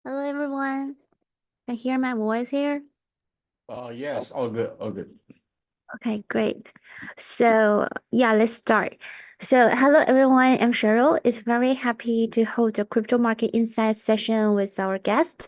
Hello, everyone. Can you hear my voice here? Yes, all good, all good. Okay, great. So, yeah, let's start. So, hello, everyone. I'm Cheryl. It's very happy to host a crypto market insight session with our guest.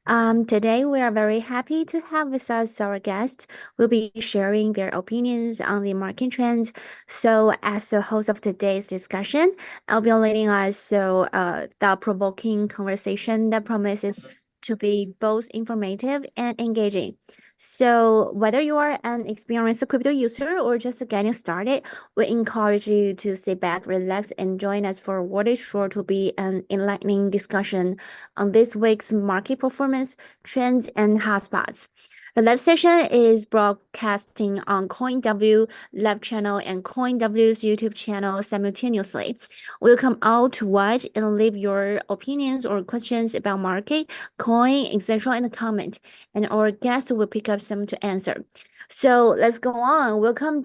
Today we are very happy to have with us our guest. Will be sharing their opinions on the market trends. So, as the host of today's discussion, I'll be leading us thought-provoking conversation that promises to be both informative and engaging. So, whether you are an experienced crypto user or just getting started, we encourage you to sit back, relax, and join us for what is sure to be an enlightening discussion on this week's market performance, trends, and hotspots. The live session is broadcasting on CoinW live channel and CoinW's YouTube channel simultaneously. Welcome all to watch and leave your opinions or questions about market, coin, etc. in the comment, and our guest will pick up some to answer. So let's go on. Welcome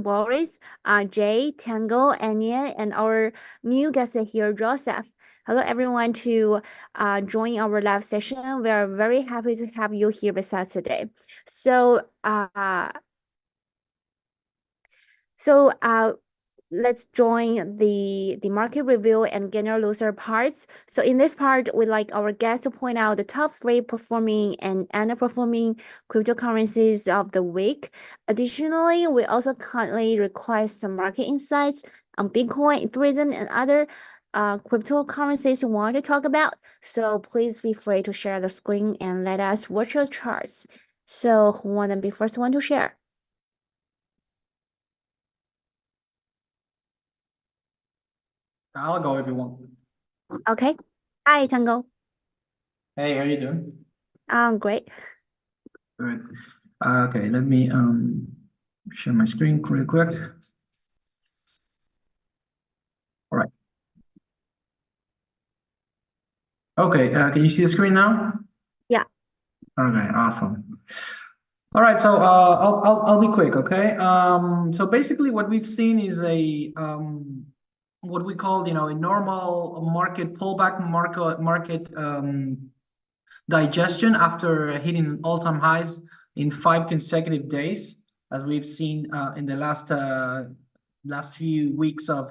Boris, Jay, Tango, Anya, and our new guest here, Joseph. Hello, everyone, to join our live session. We are very happy to have you here with us today. So, so uh, let's join the market review and gainer loser parts. So in this part, we like our guests to point out the top three performing and underperforming cryptocurrencies of the week. Additionally, we also kindly request some market insights on Bitcoin, Ethereum, and other cryptocurrencies you want to talk about. So please be free to share the screen and let us watch your charts. So who want to be first one to share? I'll go if you want. Okay. Hi, Tango. Hey, how you doing? Great. Good. Okay, let me share my screen real quick. All right. Okay, can you see the screen now? Yeah. Okay, awesome. All right, so I'll be quick, okay? So basically what we've seen is a what we call, a normal market pullback, market digestion after hitting all-time highs in 5 consecutive days, as we've seen in the last few weeks of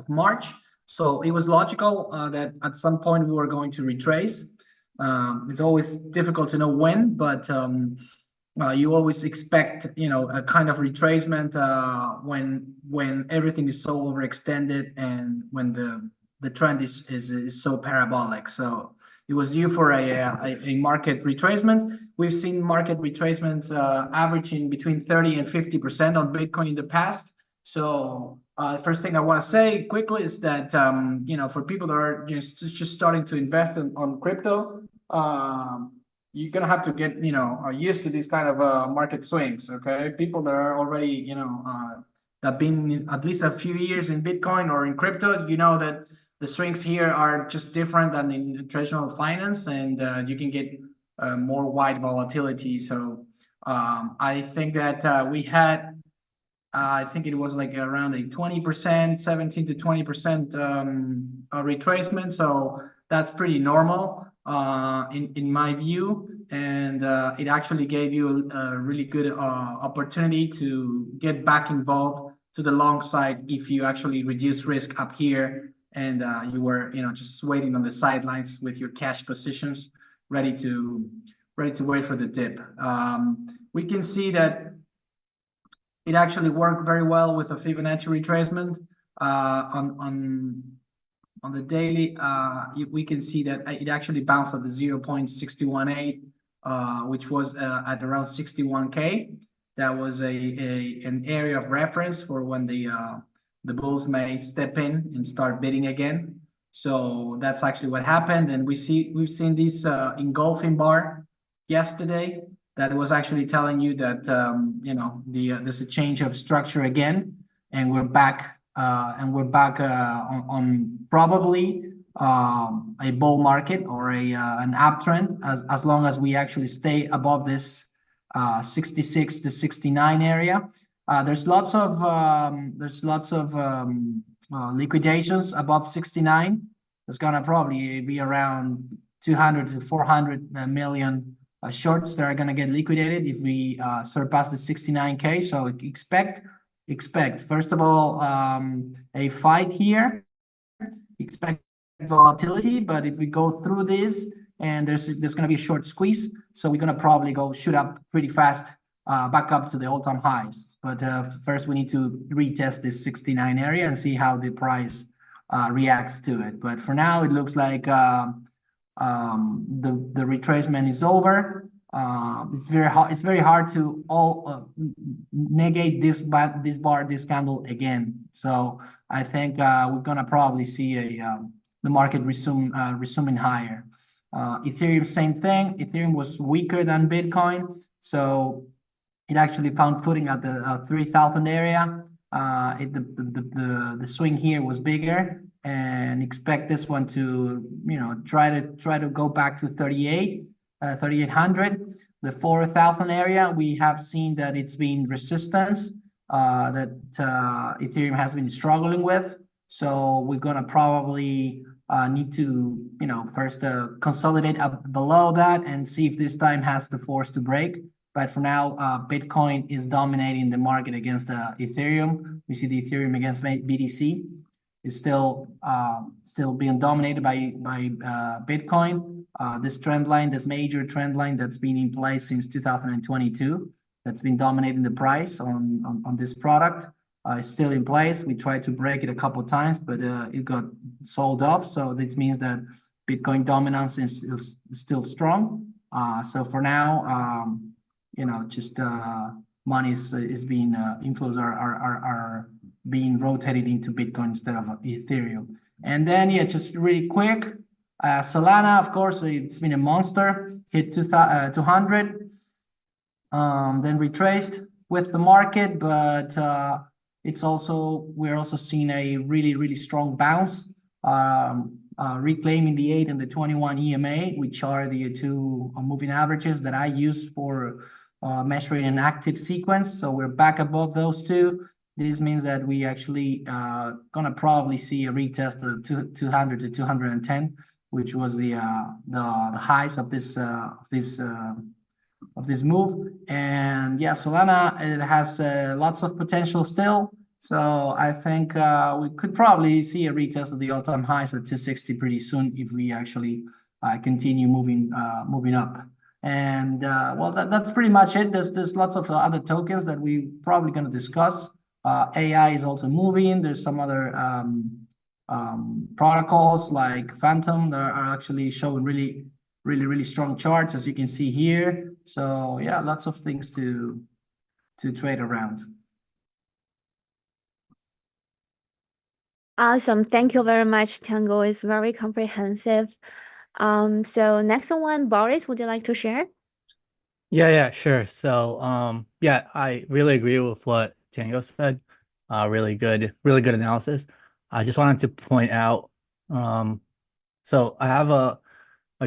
March. So it was logical that at some point we were going to retrace. It's always difficult to know when, but you always expect, a kind of retracement when everything is so overextended and when the trend is so parabolic. So it was due for a market retracement. We've seen market retracements averaging between 30 and 50% on Bitcoin in the past. So first thing I want to say quickly is that for people that are just starting to invest on crypto, you're gonna have to get used to these kind of market swings. Okay, people that are already that been at least a few years in Bitcoin or in crypto, that the swings here are just different than in traditional finance, and you can get more wide volatility. So I think that we had, I think it was like around a 20%, 17 to 20% retracement. So that's pretty normal in my view. And it actually gave you a really good opportunity to get back involved to the long side if you actually reduce risk up here and you were just waiting on the sidelines with your cash positions ready to wait for the dip. We can see that it actually worked very well with a Fibonacci retracement on the daily. We can see that it actually bounced at the 0.618, which was at around 61K. That was an area of reference for when the bulls may step in and start bidding again. So that's actually what happened, and we've seen this engulfing bar yesterday that was actually telling you that there's a change of structure again, and we're back on probably a bull market or an uptrend as long as we actually stay above this 66 to 69 area. There's lots of liquidations above 69. there's gonna probably be around 200 to 400 million shorts that are gonna get liquidated if we surpass the 69K. So expect first of all a fight here. Expect volatility, but if we go through this and there's going to be a short squeeze, so we're going to probably go shoot up pretty fast back up to the all-time highs. But first we need to retest this 69 area and see how the price reacts to it. But for now, it looks like the retracement is over. It's very hard to negate this candle again. So I think we're gonna probably see the market resuming higher. Ethereum, same thing. Ethereum was weaker than Bitcoin, so it actually found footing at the 3,000 area. The swing here was bigger, and expect this one to try to go back to 3,800. The 4,000 area, we have seen that it's been resistance that Ethereum has been struggling with. So we're gonna probably need to first consolidate up below that and see if this time has the force to break. But for now, Bitcoin is dominating the market against Ethereum. We see the Ethereum against BTC is still being dominated by Bitcoin. This trend line, this major trend line that's been in place since 2022, that's been dominating the price on this product, is still in place. We tried to break it a couple of times, but it got sold off. So this means that Bitcoin dominance is still strong. So for now, just money is being inflows are being rotated into Bitcoin instead of Ethereum. And then just really quick, Solana, of course, it's been a monster, hit 200, then retraced with the market, but we're also seeing a really strong bounce, reclaiming the 8 and the 21 EMA, which are the two moving averages that I use for measuring an active sequence. So we're back above those two. This means that we actually gonna probably see a retest of 200 to 210, which was the highs of this move. And yeah, Solana, it has lots of potential still. So I think we could probably see a retest of the all-time highs at 260 pretty soon if we actually continue moving up. And well, that's pretty much it. There's lots of other tokens that we probably going to discuss. AI is also moving. There's some other protocols like Phantom that are actually showing really strong charts, as you can see here. So yeah, lots of things to trade around. Awesome. Thank you very much, Tango. It's very comprehensive. So next one, Boris, would you like to share? Yeah, sure. So, yeah, I really agree with what Tango said. Really good analysis. I just wanted to point out, so I have a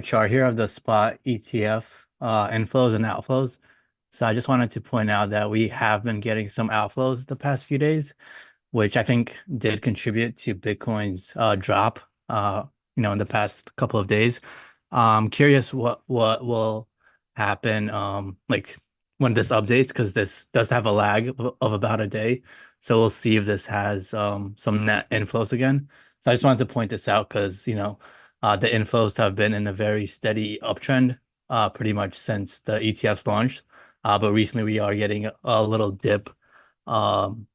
chart here of the spot ETF inflows and outflows. So I just wanted to point out that we have been getting some outflows the past few days, which I think did contribute to Bitcoin's drop, in the past couple of days. I'm curious what will happen, like when this updates, because this does have a lag of about a day. So we'll see if this has some net inflows again. So I just wanted to point this out because, the inflows have been in a very steady uptrend, pretty much since the ETFs launched. But recently we are getting a little dip, and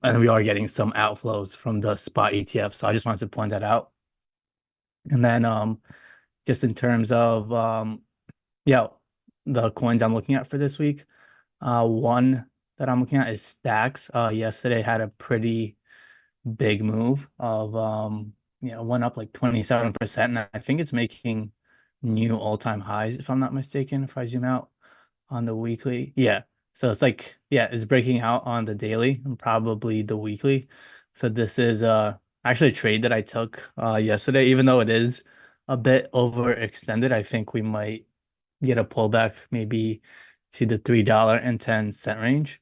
we are getting some outflows from the spot ETF. So I just wanted to point that out. And then just in terms of the coins I'm looking at for this week, one that I'm looking at is Stacks. Yesterday had a pretty big move of went up like 27%, and I think it's making new all-time highs, if I'm not mistaken, if I zoom out on the weekly. Yeah. So it's like, it's breaking out on the daily and probably the weekly. So this is actually a trade that I took yesterday, even though it is a bit overextended. I think we might get a pullback maybe to the $3.10 range.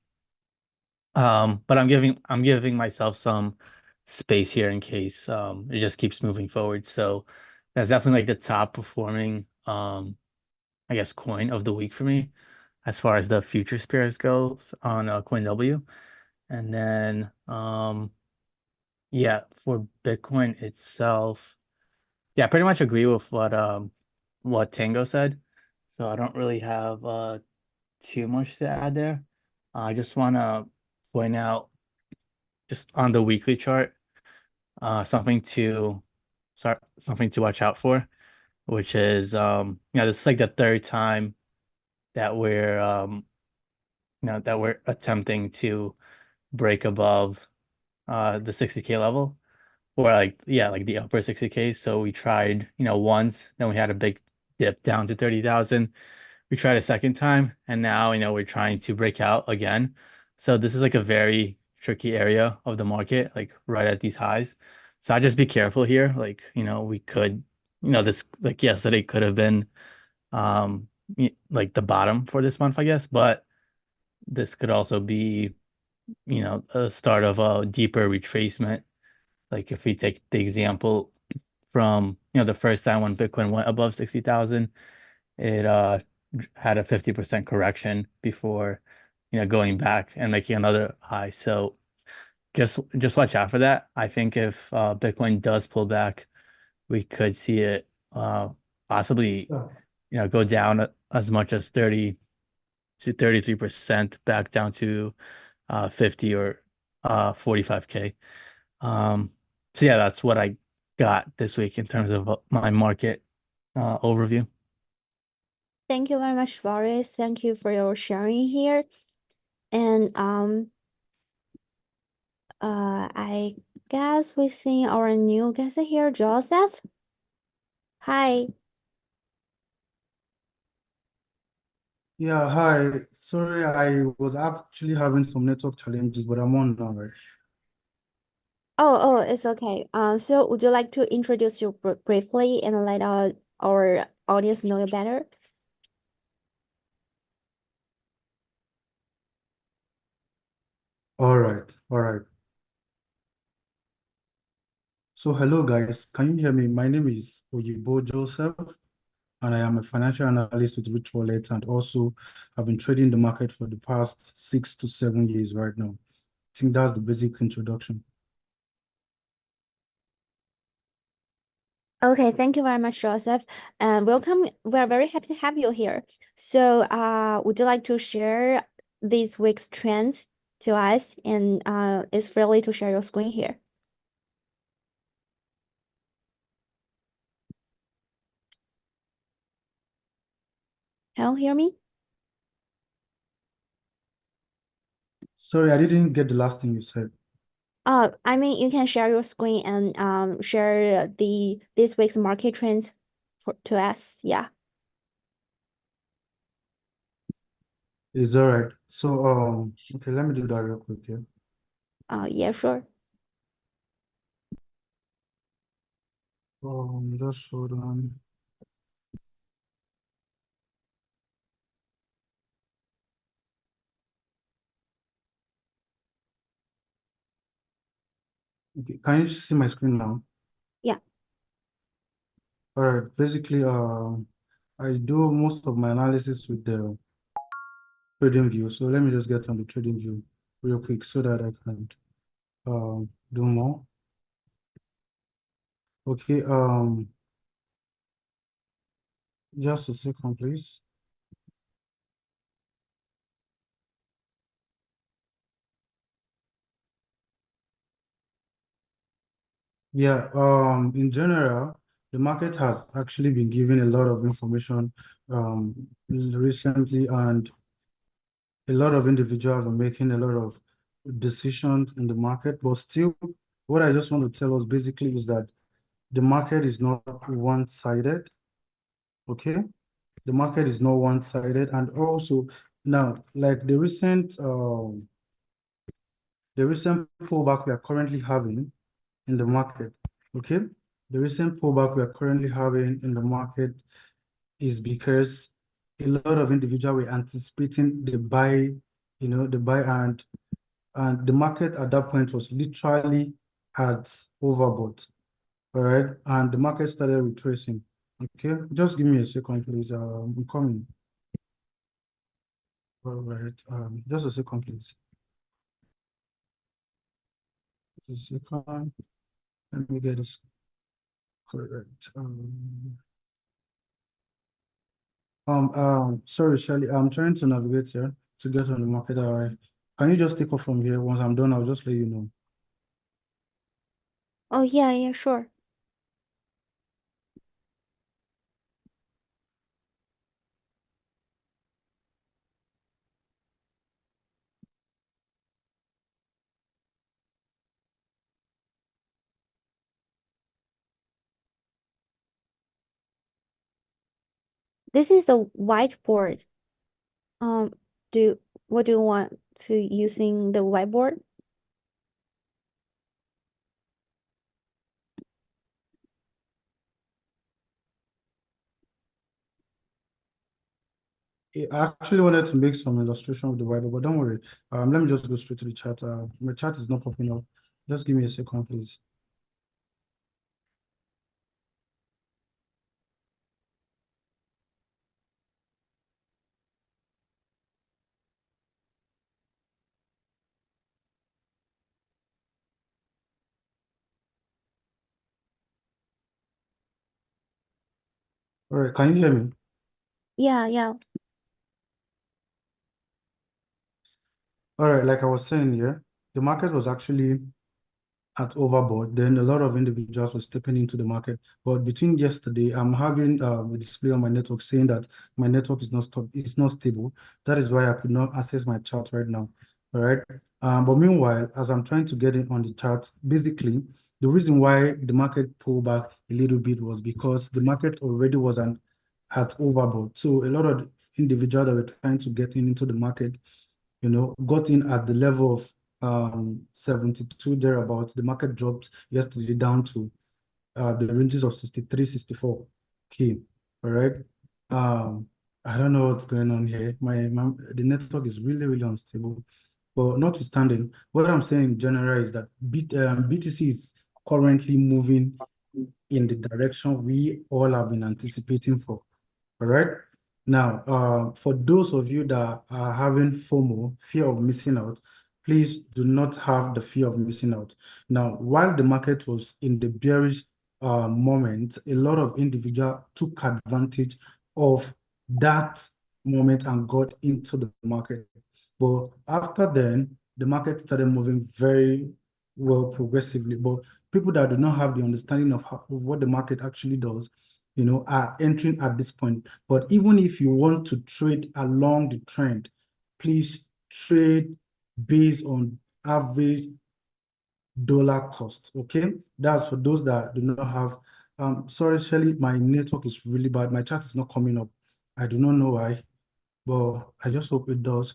But I'm giving myself some space here in case it just keeps moving forward. So that's definitely like the top performing I guess coin of the week for me as far as the futures pairs goes on CoinW. And then yeah, for Bitcoin itself, yeah, I pretty much agree with what Tango said. So I don't really have too much to add there. I just want to point out just on the weekly chart, something to something to watch out for, which is this is like the third time that we're attempting to break above the 60K level, or like like the upper 60K. So we tried, once, then we had a big dip down to 30,000. We tried a second time, and now we're trying to break out again. So this is like a very tricky area of the market, like right at these highs. So I just be careful here. Like, we could, this like yesterday could have been like the bottom for this month, I guess, but this could also be, a start of a deeper retracement. Like if we take the example from, the first time when Bitcoin went above 60,000, it had a 50% correction before, going back and making another high. So just watch out for that. I think if Bitcoin does pull back, we could see it possibly, go down as much as 30 to 33% back down to 50 or 45K. So yeah, that's what I got this week in terms of my market overview. Thank you very much, Boris. Thank you for your sharing here. And I guess we see our new guest here, Joseph. Hi. Yeah, hi. Sorry, I was actually having some network challenges, but I'm on now, right? Oh, it's okay. So would you like to introduce you briefly and let our audience know you better? All right, all right. So hello guys, can you hear me? My name is Oyibo Joseph, and I am a financial analyst with Rich Wallet, and also I've been trading the market for the past 6 to 7 years right now. I think that's the basic introduction. Okay, thank you very much, Joseph. And welcome. We're very happy to have you here. So, would you like to share this week's trends to us? And it's freely to share your screen here. Can you hear me? Sorry, I didn't get the last thing you said. I mean, you can share your screen and share this week's market trends to us. Yeah. It's all right. So, okay, let me do that real quick here. Yeah, sure. Just hold on. Okay, can you see my screen now? Yeah. All right, basically, I do most of my analysis with the trading view. So let me just get on the trading view real quick so that I can do more. Okay, just a second, please. Yeah, in general, the market has actually been given a lot of information recently, and a lot of individuals are making a lot of decisions in the market. But still, what I just want to tell us basically is that the market is not one-sided. Okay, the market is not one-sided, and also now, like the recent pullback we are currently having in the market. Okay, the recent pullback we are currently having in the market is because a lot of individuals were anticipating the buy, the buy, and the market at that point was literally at overbought. All right, and the market started retracing. Okay, just give me a second, please. I'm coming. All right, just a second, please. Just a second. Let me get this correct. Sorry, Shirley. I'm trying to navigate here to get on the market. All right. Can you just take off from here? Once I'm done, I'll just let you know. Oh, yeah, sure. This is the whiteboard. Um, what do you want to using the whiteboard? I actually wanted to make some illustration of the whiteboard, but don't worry. Let me just go straight to the chat. My chat is not popping up. Just give me a second, please. All right, can you hear me? Yeah. All right, like I was saying here, the market was actually at overbought. Then a lot of individuals were stepping into the market. But between yesterday, I'm having a display on my network saying that my network is not stable. That is why I could not access my chart right now. All right. But meanwhile, as I'm trying to get in on the chart, basically the reason why the market pulled back a little bit was because the market already was at overbought. So a lot of individuals that were trying to get into the market, got in at the level of 72 thereabouts. The market dropped yesterday down to the ranges of 63, 64K. All right. I don't know what's going on here. The network is really, really unstable. But notwithstanding, what I'm saying in general is that BTC is currently moving in the direction we all have been anticipating for. All right. Now, for those of you that are having FOMO, fear of missing out, please do not have the fear of missing out. Now, while the market was in the bearish moment, a lot of individuals took advantage of that moment and got into the market. But after then, the market started moving very well progressively. But people that do not have the understanding of what the market actually does, are entering at this point. But even if you want to trade along the trend, please trade based on average dollar cost. Okay, that's for those that do not have. Sorry, Shelly, my network is really bad. My chat is not coming up. I do not know why, but I just hope it does.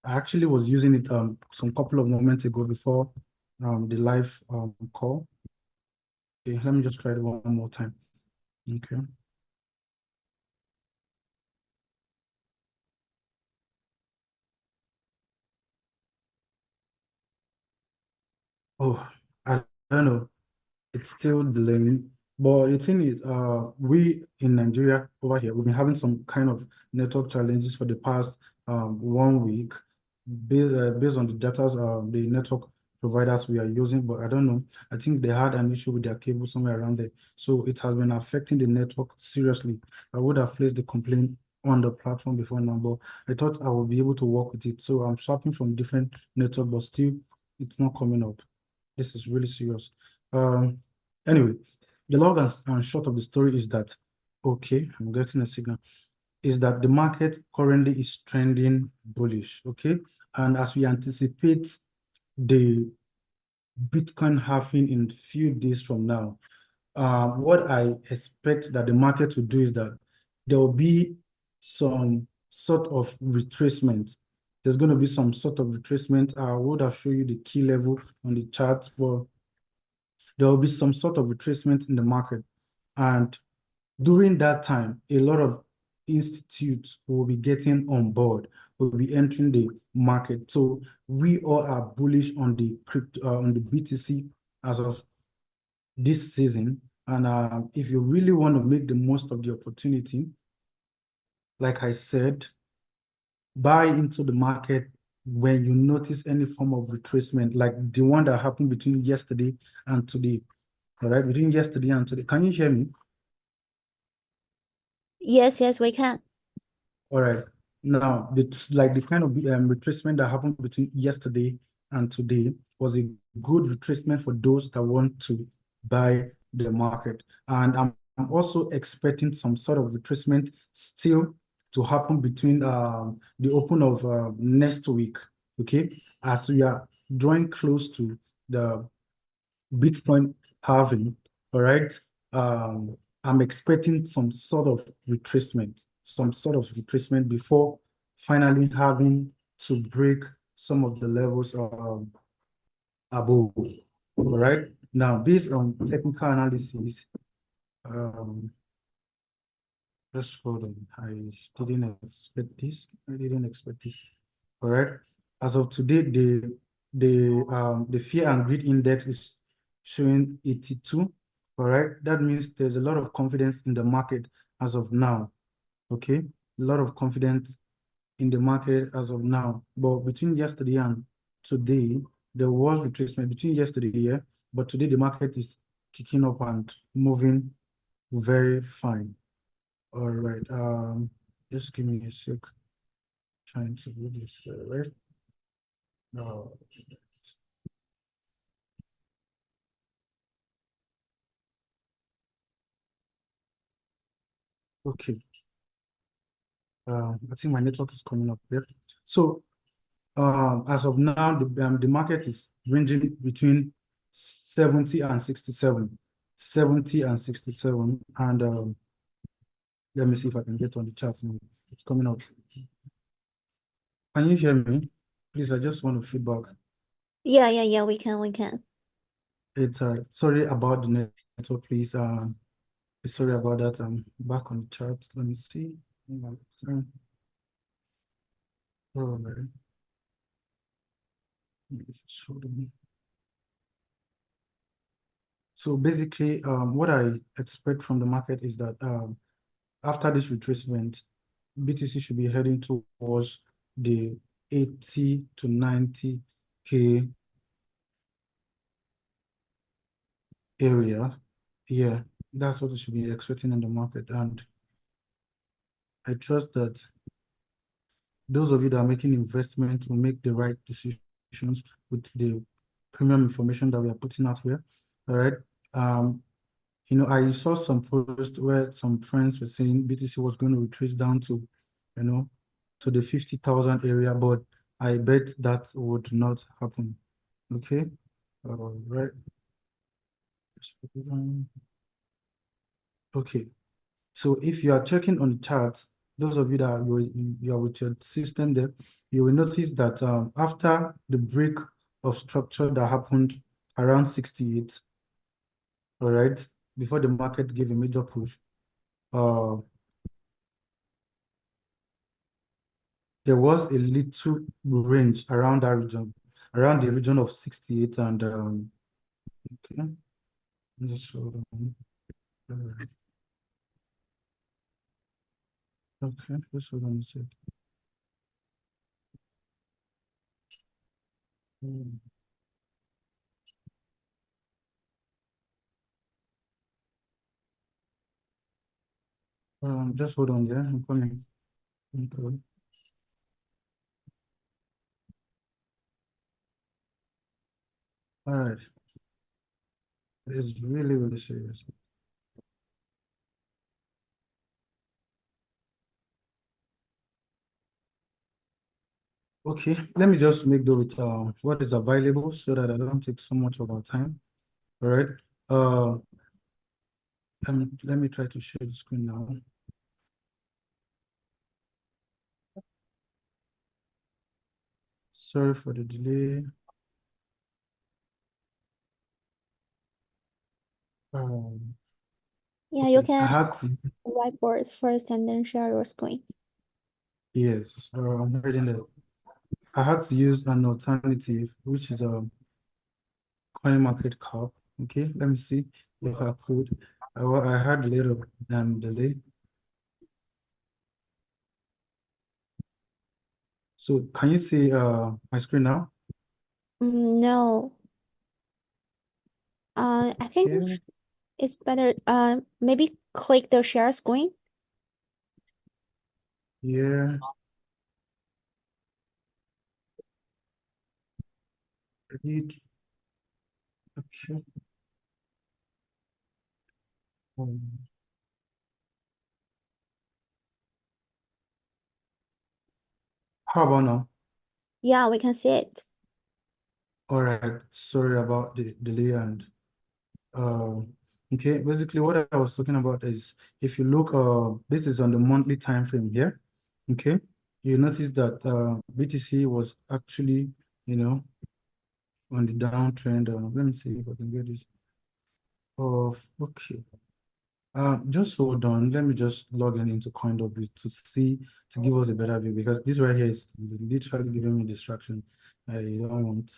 I actually was using it some couple of moments ago before the live call. Okay, let me just try it one more time. Okay. Oh, I don't know. It's still delaying. But the thing is, we in Nigeria over here, we've been having some kind of network challenges for the past 1 week based on the data, the network providers we are using. But I don't know. I think they had an issue with their cable somewhere around there. So it has been affecting the network seriously. I would have placed the complaint on the platform before now, but I thought I would be able to work with it. So I'm swapping from different network, but still it's not coming up. This is really serious. Anyway, the long and short of the story is that, okay, I'm getting a signal, is that the market currently is trending bullish, okay? And as we anticipate the Bitcoin halving in a few days from now, what I expect that the market will do is that there will be some sort of retracement. There's going to be some sort of retracement. I would have shown you the key level on the chart, but there will be some sort of retracement in the market. And during that time, a lot of institutes will be getting on board, will be entering the market. So we all are bullish on the BTC as of this season. And if you really want to make the most of the opportunity, like I said, buy into the market when you notice any form of retracement, like the one that happened between yesterday and today. All right, between yesterday and today. Can you hear me? Yes, we can. All right. Now, it's like the kind of retracement that happened between yesterday and today was a good retracement for those that want to buy the market. And I'm also expecting some sort of retracement still to happen between the open of next week, okay? As we are drawing close to the Bitcoin halving, all right? I'm expecting some sort of retracement before finally having to break some of the levels above. All right. Now, based on technical analysis, just hold on. I didn't expect this. All right. As of today, the fear and greed index is showing 82. All right. That means there's a lot of confidence in the market as of now. Okay. A lot of confidence in the market as of now. But between yesterday and today, there was retracement between yesterday, yeah. But today the market is kicking up and moving very fine. All right. Just give me a sec. Trying to do this right. No. Okay. I think my network is coming up here. So as of now, the market is ranging between 70 and 67. 70 and 67. And let me see if I can get on the charts now. It's coming up. Can you hear me? Please, I just want to feedback. Yeah, we can. It's sorry about the network, please. Sorry about that. I'm back on the charts. Let me see. Oh, man. Show them. So basically, what I expect from the market is that after this retracement, BTC should be heading towards the 80 to 90K area. Yeah, that's what you should be expecting in the market. And I trust that those of you that are making investment will make the right decisions with the premium information that we are putting out here. All right. I saw some posts where some friends were saying BTC was going to retrace down to, to the 50,000 area, but I bet that would not happen. Okay. All right. Okay. So if you are checking on the charts, those of you that you are with your system there, you will notice that after the break of structure that happened around 68, all right, before the market gave a major push, there was a little range around that region, around the region of 68 and okay, just hold on. Okay, just hold on a sec. Just hold on, yeah, I'm coming. Okay. All right. It's really, really serious. Okay, let me just make do with what is available so that I don't take so much of our time. All right. Let me try to share the screen now. Sorry for the delay. Yeah, okay, you I can had to, write Boris first and then share your screen. yes, I'm reading it. I had to use an alternative, which is coin market cap. Okay, let me see if I could. I had a little delay. So can you see my screen now? No. I think Okay. it's better. Maybe click the share screen. Yeah. I did. Okay. How about now? Yeah, we can see it. All right. Sorry about the delay and okay. Basically, what I was talking about is if you look, this is on the monthly time frame here. Okay, you notice that BTC was actually, on the downtrend. Let me see if I can get this off. Okay. Just hold on. Let me just log in into CoinDogbit to give us a better view because this right here is literally giving me distraction. I don't want.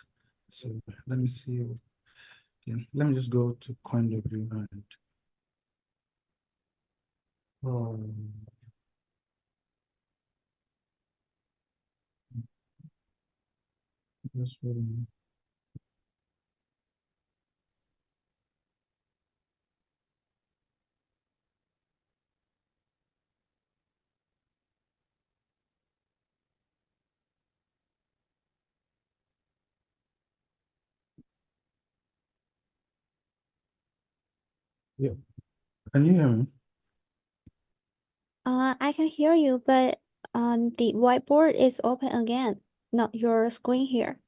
So let me see. Okay, let me just go to CoinDogbit and um, just hold on. Yeah, can you hear me? I can hear you, but the whiteboard is open again, not your screen here.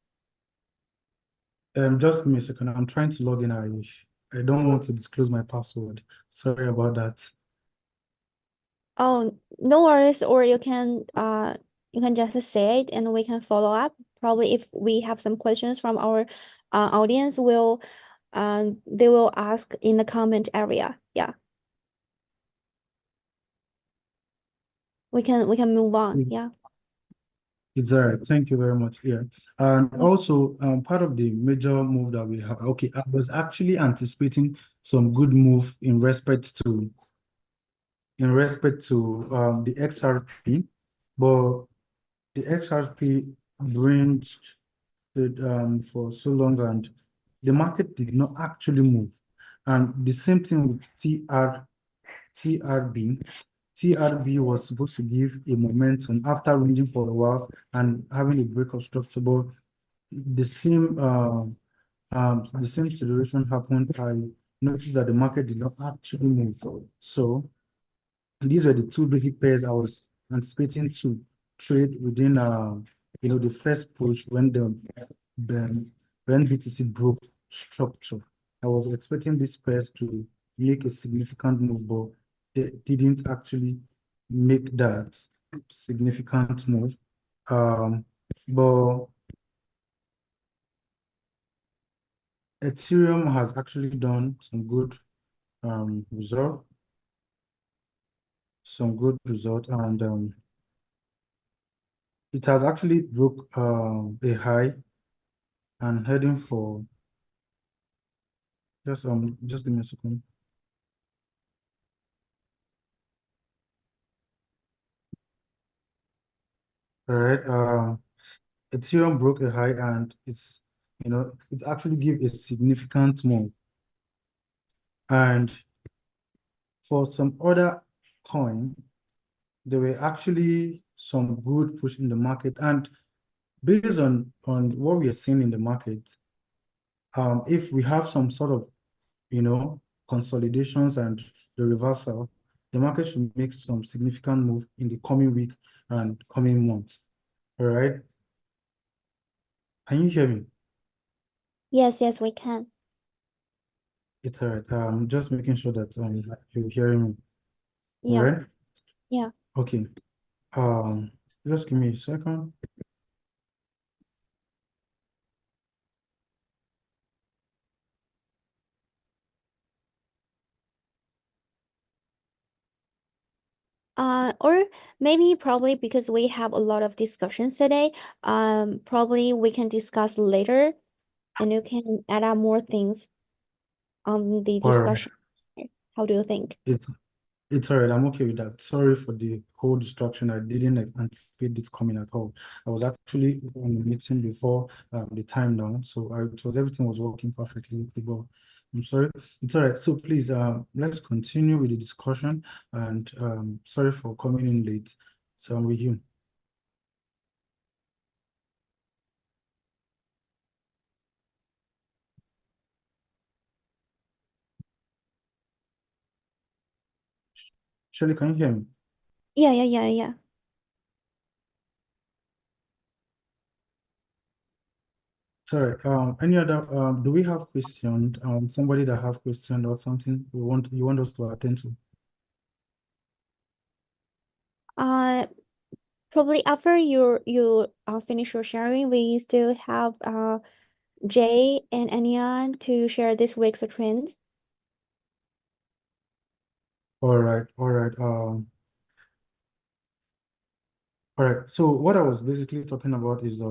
Just give me a second. I'm trying to log in. I don't want to disclose my password. Sorry about that. Oh, no worries, or you can just say it and we can follow up. Probably if we have some questions from our audience, they will ask in the comment area. Yeah. We can move on. Yeah. It's all right. Thank you very much. Yeah. And also, part of the major move that we have, okay, I was actually anticipating some good move in respect to the XRP, but the XRP ranged it for so long and the market did not actually move. And the same thing with TRB. TRB was supposed to give a momentum after ranging for a while and having a break of structure, but the same situation happened. I noticed that the market did not actually move. So these were the two basic pairs I was anticipating to trade within the first push when when BTC broke structure. I was expecting these pairs to make a significant move, but they didn't actually make that significant move. But Ethereum has actually done result, some good result, and it has actually broke a high and heading for just give me a second. All right, Ethereum broke a high and it actually gave a significant move. And for some other coin, there were actually some good push in the market. And based on what we are seeing in the market, if we have some sort of consolidations and the reversal, the market should make some significant move in the coming week and coming months. All right. Can you hear me? Yes, we can. It's all right. Just making sure that you're hearing me. All Yeah. right. Yeah. Okay. Um, just give me a second. Or maybe probably because we have a lot of discussions today, probably we can discuss later. and you can add up more things on the All right. discussion. How do you think? It's all right. I'm okay with that. Sorry for the whole distraction. I didn't anticipate this coming at all. I was actually on a meeting before the time now, so everything was working perfectly. But I'm sorry. It's all right. So please, let's continue with the discussion. And sorry for coming in late. So I'm with you. Shirley, can you hear me? Yeah. Sorry. Any other? Do we have questions? Somebody that have question or something you want us to attend to? Probably after you finish your sharing, we still have Jay and Anian to share this week's trends. All right. All right. So what I was basically talking about is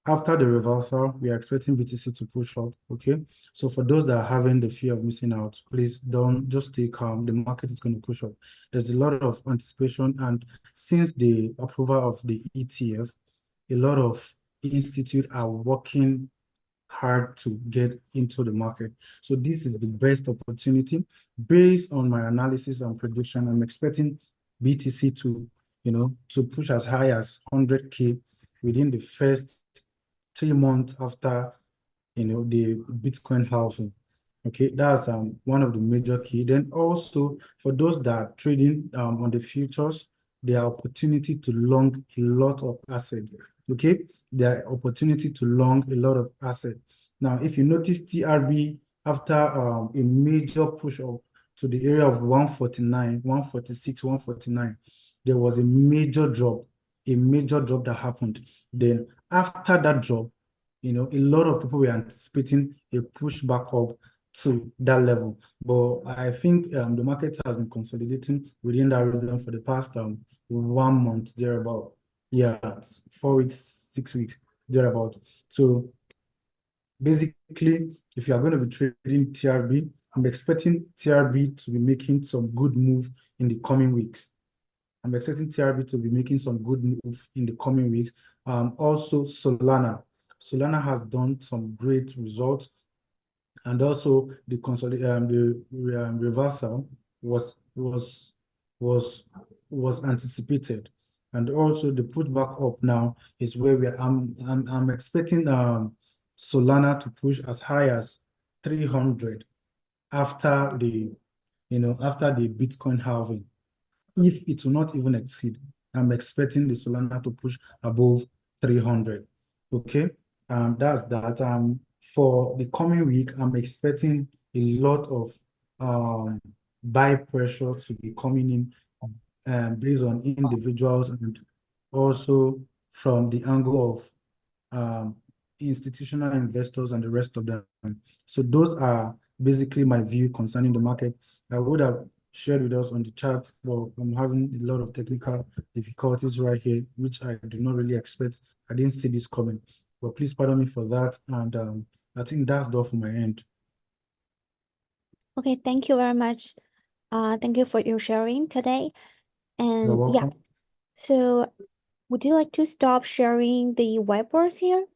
after the reversal, we are expecting BTC to push up. Okay. So for those that are having the fear of missing out, please don't just stay calm. The market is going to push up. There's a lot of anticipation, and since the approval of the ETF, a lot of institutes are working hard to get into the market. So this is the best opportunity. Based on my analysis and prediction, I'm expecting BTC to, to push as high as 100K within the first 3 months after, the Bitcoin halving. Okay, that's one of the major key. Then also for those that are trading on the futures, there are opportunity to long a lot of assets. Okay, there are opportunity to long a lot of assets. Now, if you notice TRB after a major push up to the area of 149, 146, 149, there was a major drop that happened. Then after that drop, a lot of people were anticipating a pushback up to that level. But I think the market has been consolidating within that region for the past 1 month, thereabout. Yeah, 4 weeks, 6 weeks, thereabout. So basically, if you are going to be trading TRB, I'm expecting TRB to be making some good move in the coming weeks. I'm expecting TRB to be making some good move in the coming weeks. Also, Solana. Solana has done some great results, and also the reversal was anticipated, and also the pushback up now is where I'm expecting Solana to push as high as 300 after the Bitcoin halving. If it will not even exceed, I'm expecting the Solana to push above 300. Okay, that's that. For the coming week, I'm expecting a lot of buy pressure to be coming in, based on individuals and also from the angle of institutional investors and the rest of them. So those are basically my view concerning the market. I would have shared with us on the chat, but I'm having a lot of technical difficulties right here, which I do not really expect. I didn't see this coming, but please pardon me for that. And I think that's all from my end. Okay, thank you very much. Thank you for your sharing today. You're And yeah, welcome. so would you like to stop sharing the whiteboards here?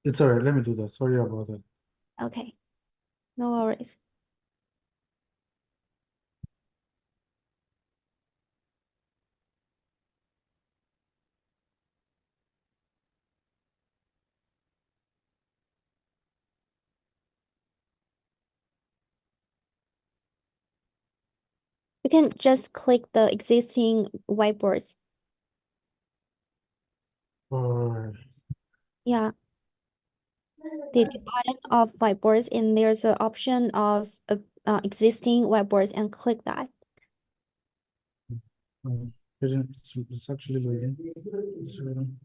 It's all right. Let me do that. Sorry about that. Okay, no worries. You can just click the existing whiteboards. All right. Yeah, the button of whiteboards, and there's an option of existing whiteboards, and click that. It's actually loading. It's loading.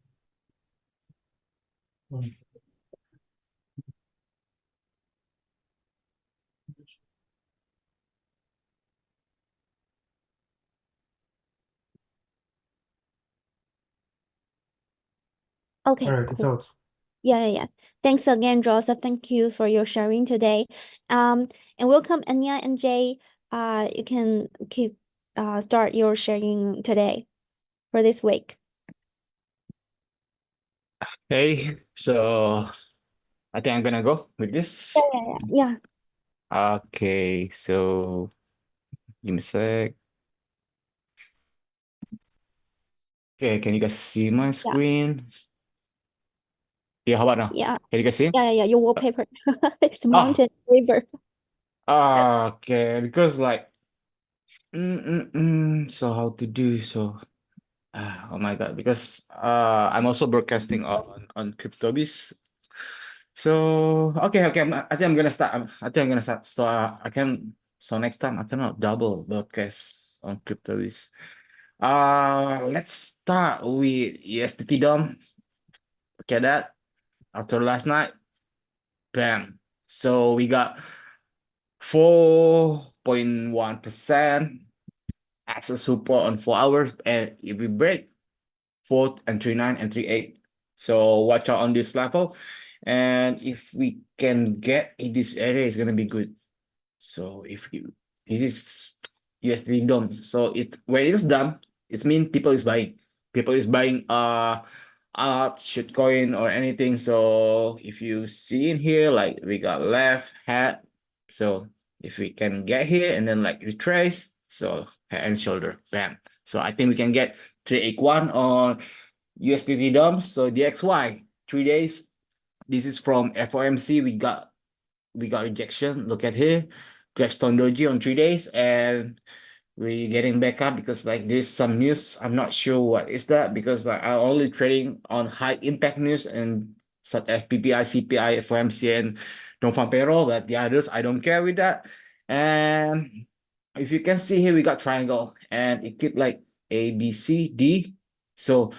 Okay, All right, it's cool. out. Yeah. Thanks again, Joseph. Thank you for your sharing today. And welcome Anya and Jay. You can start your sharing today for this week. Hey, so I think I'm gonna go with this. Yeah. Okay, so give me a sec. Okay, can you guys see my screen? Yeah, how about now? Yeah. Can you guys see? Yeah. Your wallpaper. It's Oh, mountain river. okay, because like, so how to do so? Oh my God, because I'm also broadcasting on CryptoBeast. So I think I'm gonna start. I think I'm gonna start. So I can. So next time I cannot double broadcast on CryptoBeast. Let's start with USDT DOM. Okay, that after last night, bam. So we got 4.1% as a support on 4 hours, and if we break 4 and 3.9 and 3.8, so watch out on this level, and if we can get in this area, it's gonna be good. So if you this is USD DOM, so it when it's done, it means people is buying. People is buying art, shitcoin or anything. So if you see in here, like we got left hat. So if we can get here and then like retrace, so head and shoulder, bam. So I think we can get 381 on USDT DOM. So DXY 3 days. This is from FOMC. We got rejection. Look at here. Gravestone Doji on 3 days, and we getting back up because like there's some news. I'm not sure what is that because like I'm only trading on high impact news and such as PPI, CPI, FOMC, and non-farm payroll. But the others, I don't care with that. And if you can see here, we got triangle, and it keep like A, B, C, D. So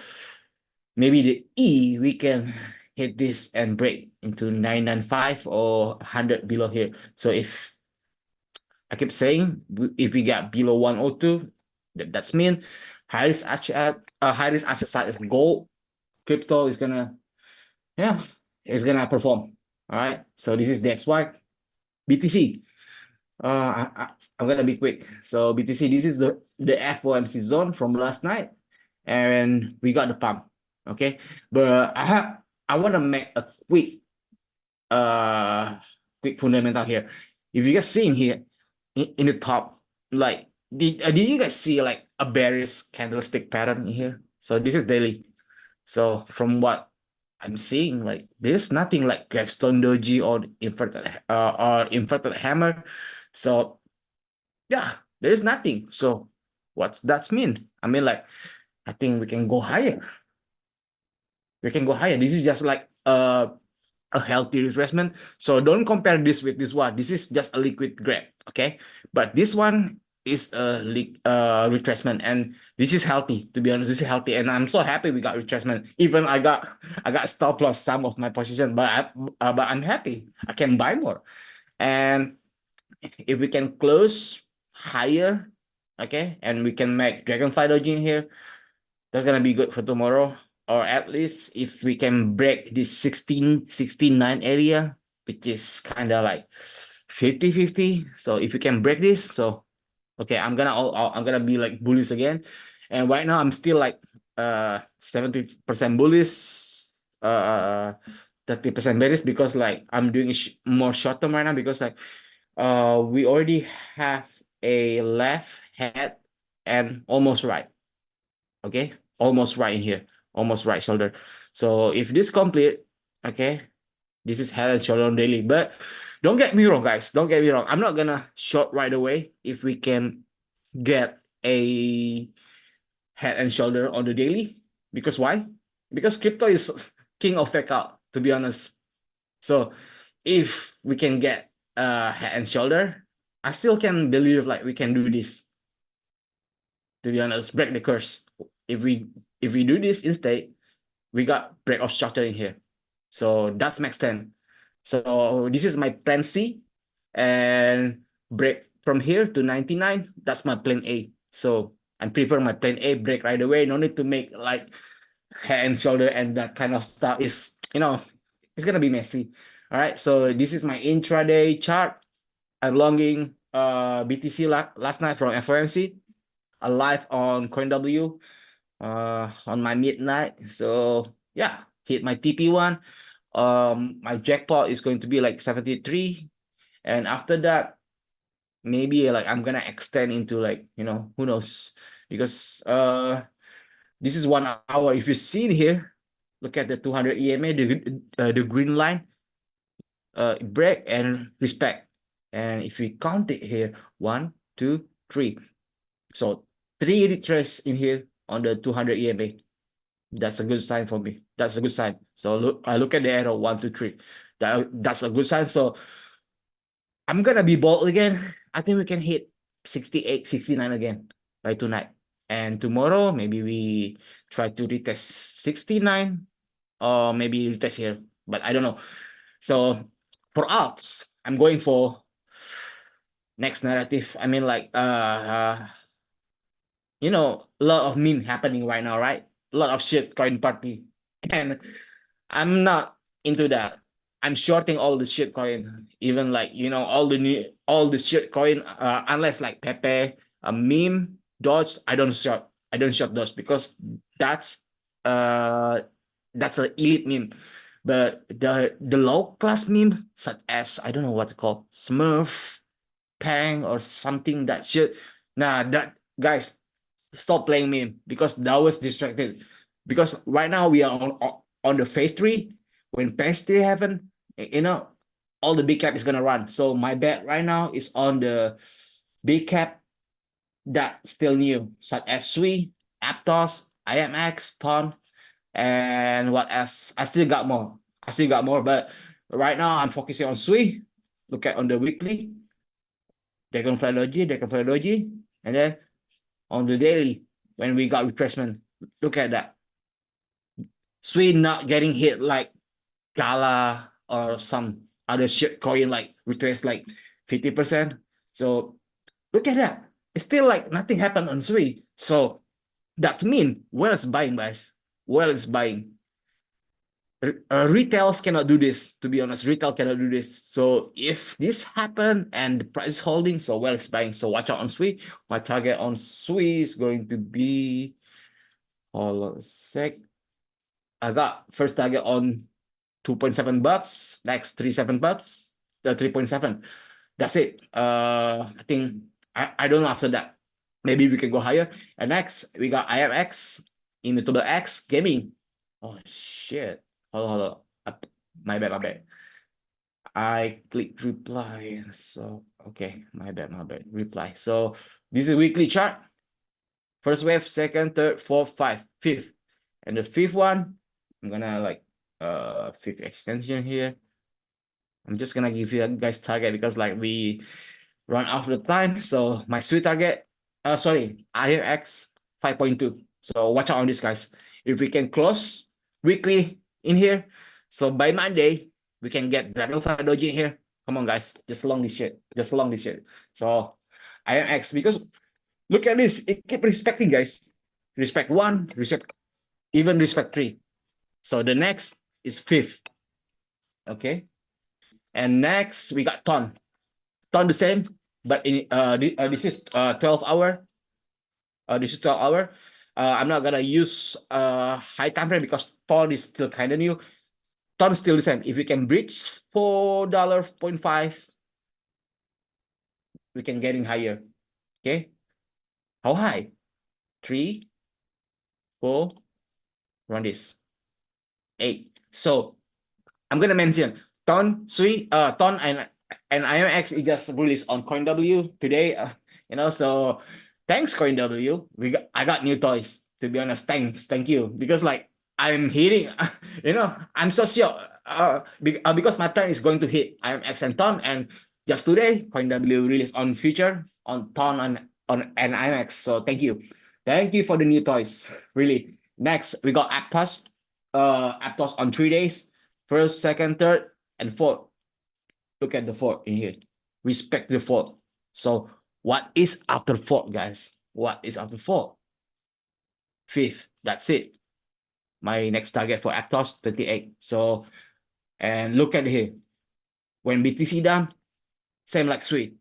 maybe the E we can hit this and break into 995 or 100 below here. So if I keep saying if we get below 102, that's mean high risk asset side is gold. Crypto is gonna it's gonna perform. All right. So this is the XY. BTC. I'm gonna be quick. So BTC, this is the FOMC zone from last night, and we got the pump. Okay, but I want to make a quick fundamental here. If you guys seeing here in the top, like did you guys see like a bearish candlestick pattern in here? So this is daily. So from what I'm seeing, like there's nothing like gravestone doji or inverted hammer. So yeah, there's nothing. So what's that mean? I mean, like I think we can go higher. We can go higher. This is just like a healthy retracement. So don't compare this with this one. This is just a liquid grab, okay? But this one is a retracement, and this is healthy. To be honest, this is healthy, and I'm so happy we got retracement. Even I got stop loss some of my position, but I'm happy. I can buy more, and if we can close higher, okay, and we can make dragonfly dodging here, that's gonna be good for tomorrow. Or at least if we can break this 1669 area, which is kind of like 50-50. So if we can break this, so okay, I'm gonna be like bullish again. And right now I'm still like 70% bullish, 30% bearish because like I'm doing more short term right now because like we already have a left head and almost right. Okay, almost right in here, almost right shoulder. So if this complete, okay, this is head and shoulder on daily. But don't get me wrong, guys, don't get me wrong, I'm not gonna short right away if we can get a head and shoulder on the daily. Because why? Because crypto is king of fake out, to be honest. So if we can get head and shoulder, I still can believe like we can do this. To be honest, break the curse. If we do this instead, we got break of structure in here. So that's max 10. So this is my plan C, and break from here to 99. That's my plan A. So I prefer my plan A break right away. No need to make like head and shoulder and that kind of stuff. Is it's gonna be messy. All right, so this is my intraday chart. I'm longing BTC last night from FOMC, live on CoinW on my midnight. So yeah, hit my TP1. My jackpot is going to be like 73, and after that, maybe like I'm gonna extend into like, you know, who knows, because this is 1 hour. If you see it here, look at the 200 EMA, the green line, break and respect. And if we count it here, 1, 2, 3. So 3 retrace in here on the 200 EMA. That's a good sign for me. That's a good sign. So look, I look at the arrow 1, 2, 3. That's a good sign. So I'm gonna be bold again. I think we can hit 68, 69 again by tonight. And tomorrow, maybe we try to retest 69 or maybe retest here, but I don't know. So for alts, I'm going for next narrative. I mean, like, you know, a lot of meme happening right now, right? A lot of shit coin party. And I'm not into that. I'm shorting all the shit coin, even like, you know, all the shit coin, unless like Pepe, a meme, Dodge. I don't short those because that's an elite meme. But the low class meme, such as, I don't know what to call, Smurf, Pang, or something, that shit. Nah, that guys, stop playing meme because that was distracted. Because right now we are on the phase 3. When phase 3 happen, you know, all the big cap is gonna run. So my bet right now is on the big cap that still new, such as Sui, Aptos, IMX, Ton, and what else? I still got more. But right now I'm focusing on Sui. Look at on the weekly, Dragonfly Doji, and then on the daily, when we got retracement, look at that. Sui not getting hit like Gala or some other shit coin like retrace like 50%. So look at that. It's still like nothing happened on Sui. So that means where is buying, guys? Where is buying? Retails cannot do this, to be honest. Retail cannot do this. So if this happen and the price is holding, so well is buying. So watch out on Sui. My target on Sui is going to be, hold on a sec. I got first target on $2.7, next $3.7, the 3.7. That's it. I think I don't know after that. Maybe we can go higher. And next we got IMX, Immutable X Gaming. Oh shit. Hold on. My bad. I click reply. So okay, my bad. Reply. So this is weekly chart. First wave, second, third, fourth, fifth. And the fifth one, I'm gonna like fifth extension here. I'm just gonna give you guys target because like we run out of the time. So my sweet target, IMX 5.2. So watch out on this, guys. If we can close weekly in here, so by Monday we can get Dragonfly Doji in here. Come on, guys, just long this shit. So IMX, because look at this, it keep respecting, guys. Respect 1, even respect 3. So the next is 5th. Okay. And next we got Ton the same, but in this is 12 hour. This is 12 hour. I'm not gonna use high time frame because Ton is still kind of new. Ton still the same. If we can breach $4.5, we can get in higher. Okay. How high? 3, 4, run this 8. So I'm gonna mention Ton, Sui, Ton and IMX is just released on CoinW today. You know, so thanks CoinW. I got new toys. To be honest, thank you, because like I'm hitting. You know, I'm so sure. Because my plan is going to hit IMX and Ton, and just today CoinW released on future on Ton and IMX. So thank you for the new toys. Really. Next we got Aptos. Aptos on 3 days. First, second, third, and fourth. Look at the fourth in here. Respect the fourth. So what is after fourth, guys? What is after fourth? 5th. That's it. My next target for Aptos 28. So And look at here. When BTC down, same like sweet.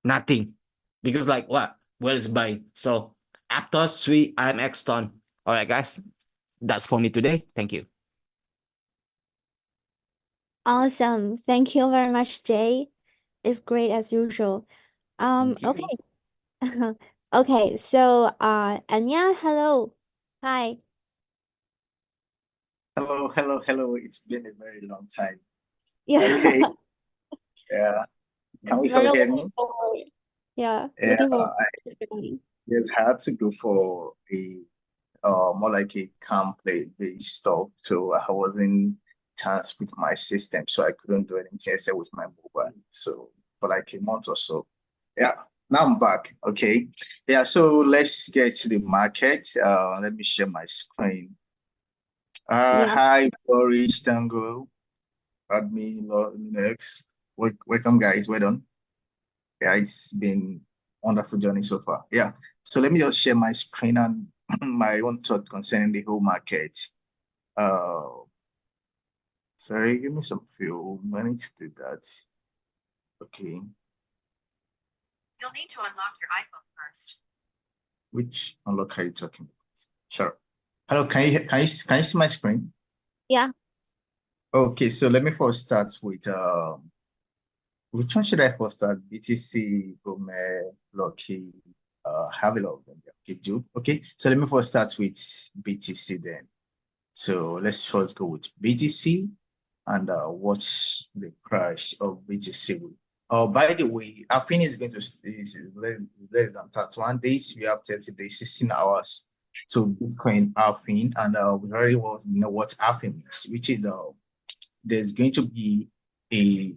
Nothing. Because like what? Well, it's buying. So Aptos, sweet, IMX ton. All right, guys. That's for me today. Thank you. Awesome. Thank you very much, Jay. It's great as usual. Thank you. Okay. Okay, so Anya, hello. Hi. Hello. It's been a very long time. Yeah. Okay, yeah. Can we all Very hear looking me? forward. Yeah, Yeah, looking forward I to joining. just had to go for a more like a gameplay based stuff. So I wasn't chance with my system, so I couldn't do anything except with my mobile. So for like a month or so. Yeah. Now I'm back. Okay. Yeah, so let's get to the market. Let me share my screen. Yeah. Hi, Boris, Tango, Admin, Linux. Welcome, guys. Well done. Yeah, it's been wonderful journey so far. Yeah. So let me just share my screen and my own thought concerning the whole market. Sorry, give me some few minutes to do that. Okay. You'll need to unlock your iPhone first. Which unlock are you talking about? Sure. Hello, can you see my screen? Yeah. Okay, so let me first start with which one should I first start? BTC, Gome, Lucky, have a lot of them. Okay, Jude. Okay, so let me first start with BTC then. So let's first go with BTC and what's the price of BTC. By the way, our fin is going to is less than 31 days. We have 30 days, 16 hours to Bitcoin halving, and we already know what halving means, which is there's going to be a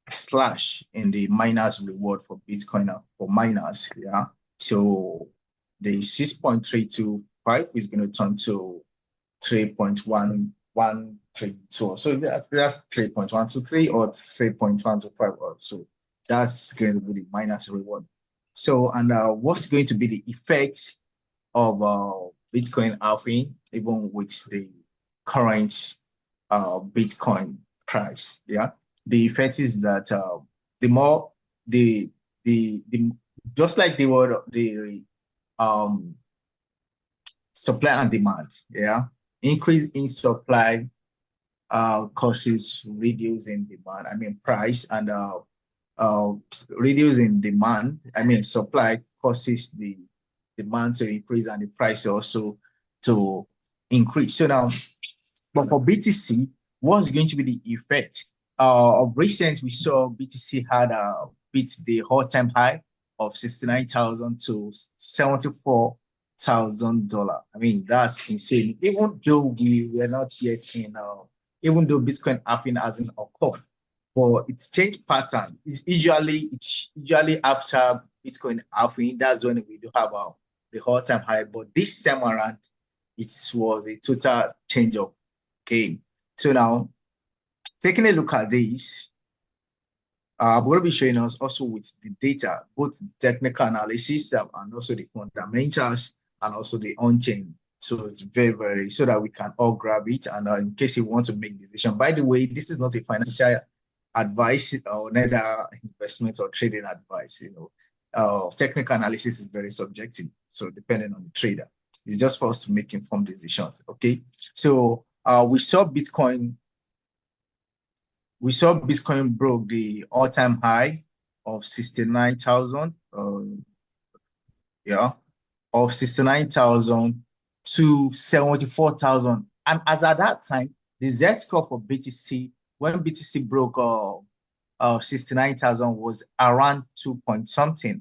slash in the miners reward for Bitcoin for miners. Yeah. So the 6.325 is going to turn to 3.1132. So that's 3.123 or 3.125 or so. That's going to be the miners reward. So, and what's going to be the effect of Bitcoin halving, even with the current Bitcoin price? Yeah, the effect is that the more the just like the word the supply and demand, yeah, increase in supply causes reduce in demand. I mean price, and reduce in demand. I mean supply causes the demand to increase and the price also to increase. So now, but for BTC, what's going to be the effect? Of recent, we saw BTC had beat the all-time high of 69,000 to $74,000. I mean, that's insane. Even though we were not yet in, even though Bitcoin halving hasn't occurred, but it's changed pattern. It's usually after Bitcoin halving, that's when we do have the all-time high. But this time around, it was a total change of game. So now, taking a look at this, I'm going to be showing us also with the data, both the technical analysis and also the fundamentals and also the on-chain. So it's very, so that we can all grab it. And in case you want to make decision, by the way, this is not a financial advice or neither investment or trading advice. Technical analysis is very subjective. So depending on the trader, it's just for us to make informed decisions. Okay. So we saw Bitcoin broke the all-time high of 69,000. Of 69,000 to 74,000. And as at that time, the Z-score for BTC, when BTC broke 69,000, was around 2 point something,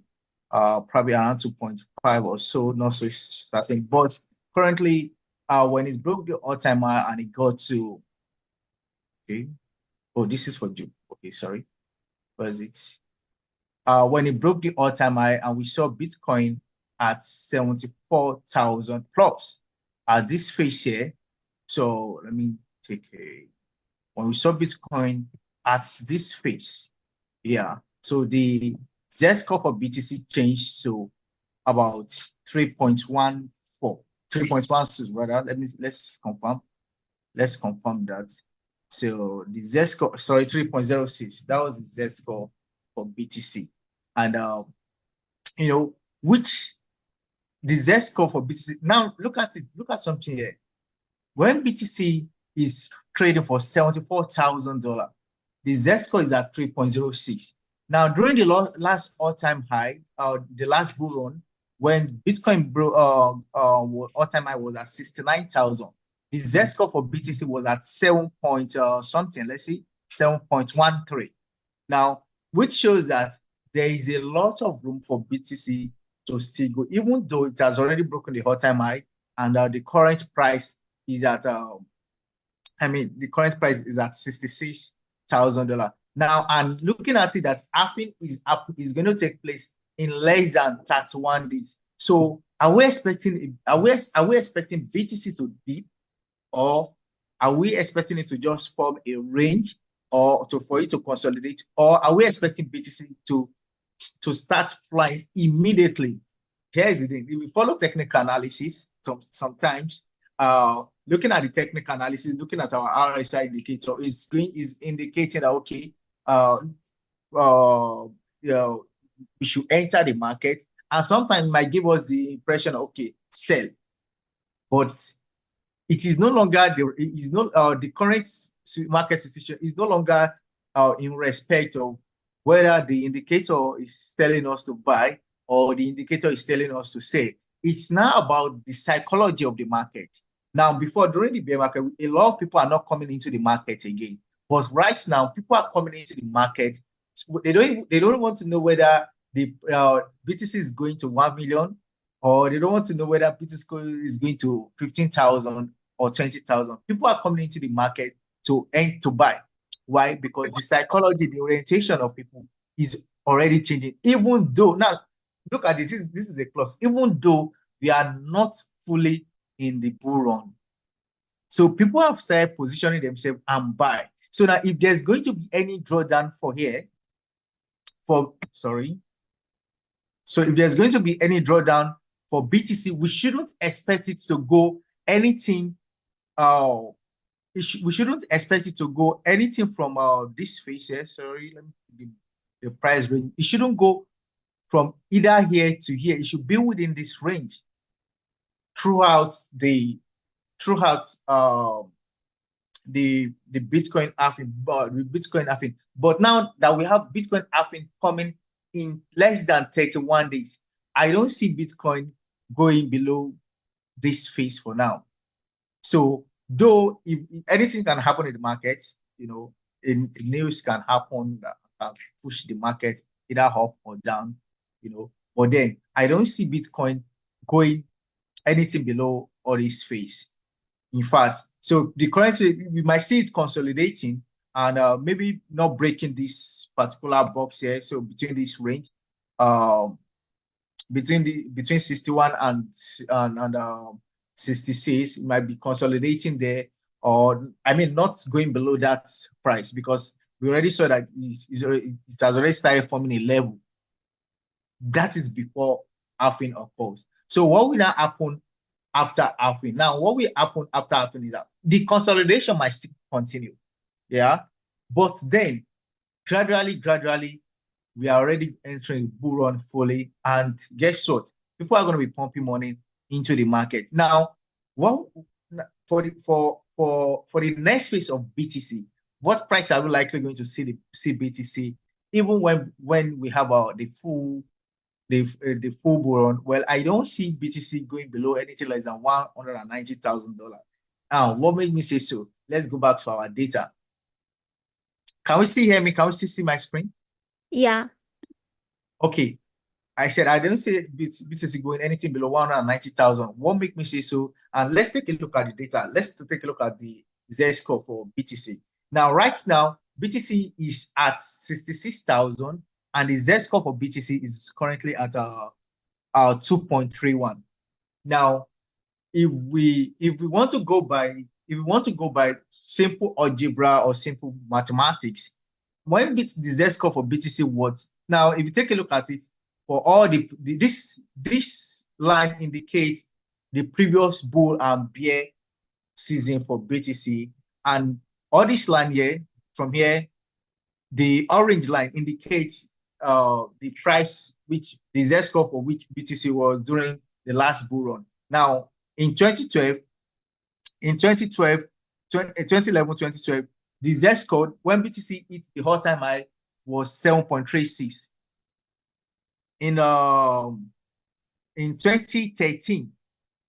probably around 2.5 or so, not so certain. But currently, when it broke the all-time high and it got to, okay, oh, this is for June. Okay, sorry. Was it? When it broke the all-time high and we saw Bitcoin at 74,000 plus at this phase here. So let me take when we saw Bitcoin at this phase, yeah. So the Z-score for BTC changed to about 3.14, 3.16 rather. Let's confirm. Let's confirm that. So the Z score, sorry, 3.06. That was the Z score for BTC. And you know, which the Z score for BTC. Now look at it, look at something here. When BTC is trading for $74,000, the Z score is at 3.06. Now, during the last all-time high, the last bull run, when Bitcoin all-time high was at 69,000, the Z score for BTC was at 7 point something, let's see, 7.13. Now, which shows that there is a lot of room for BTC to still go, even though it has already broken the all-time high, and the current price is at the current price is at $66,000 now. And looking at it, that halving is going to take place in less than 31 days. So are we expecting BTC to dip, or are we expecting it to just form a range, or for it to consolidate, or are we expecting BTC to start flying immediately? Here's the thing: if we follow technical analysis, sometimes looking at the technical analysis, looking at our RSI indicator is indicating that okay, we should enter the market, and sometimes it might give us the impression of okay, sell, but it is no longer the current market situation is no longer in respect of whether the indicator is telling us to buy or the indicator is telling us to sell. It's now about the psychology of the market. Now, before, during the bear market, a lot of people are not coming into the market again. But right now, people are coming into the market. They don't want to know whether the BTC is going to 1 million, or they don't want to know whether BTC is going to 15,000 or 20,000. People are coming into the market to buy. Why? Because the psychology, the orientation of people is already changing. Even though, now, look at this. This is a plus. Even though we are not fully in the bull run, so people have started positioning themselves and buy. So now, if there's going to be any drawdown so if there's going to be any drawdown for BTC, we shouldn't expect it to go anything. We shouldn't expect it to go anything from this phase here. Sorry, let me the price range. It shouldn't go from either here to here. It should be within this range throughout the Bitcoin halving, but now that we have Bitcoin halving coming in less than 31 days, I don't see Bitcoin going below this phase for now. So though if anything can happen in the market, in news can happen that can push the market either up or down, but then I don't see Bitcoin going anything below all this phase. In fact, so the currency, we might see it consolidating and maybe not breaking this particular box here. So between this range, between 61 and 66, it might be consolidating there, or not going below that price, because we already saw that it has already started forming a level. That is before halving occurs. So what will now happen after halving? Now, what will happen after halving is that the consolidation might still continue, but then gradually, we are already entering bull run fully, and guess what? People are going to be pumping money into the market. Now, what for the next phase of BTC, what price are we likely going to see BTC, even when we have the full bull run? Well, I don't see BTC going below anything less than $190,000. Now, what made me say so? Let's go back to our data. Can we still hear me? Can we still see my screen? Yeah. Okay. I said I don't see BTC going anything below 190,000. What make me say so? And let's take a look at the data. Let's take a look at the Z score for BTC. Now, right now, BTC is at 66,000, and the Z score for BTC is currently at 2.31. Now, if we want to go by simple algebra or simple mathematics, when the Z score for BTC was, now if you take a look at it, for all this line indicates the previous bull and bear season for BTC, and all this line here, from here, the orange line indicates the price, which the Z-score for which BTC was during the last bull run. Now, in 2012, 2011, 2012, the Z-score when BTC hit the all-time high was 7.36. In 2013,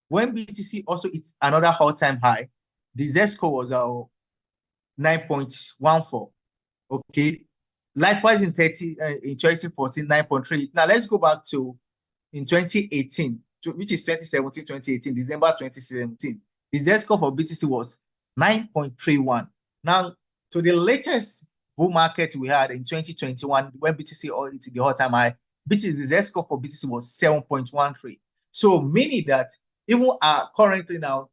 when BTC also hit another all-time high, the Z-score was 9.14. Okay. Likewise, in 2014, 9.3. Now let's go back to in 2018, which is 2017, 2018, December 2017. The Z-score for BTC was 9.31. Now, to the latest bull market we had in 2021, when BTC all hit the all-time high, the Z-score for BTC was 7.13. So meaning that even currently now,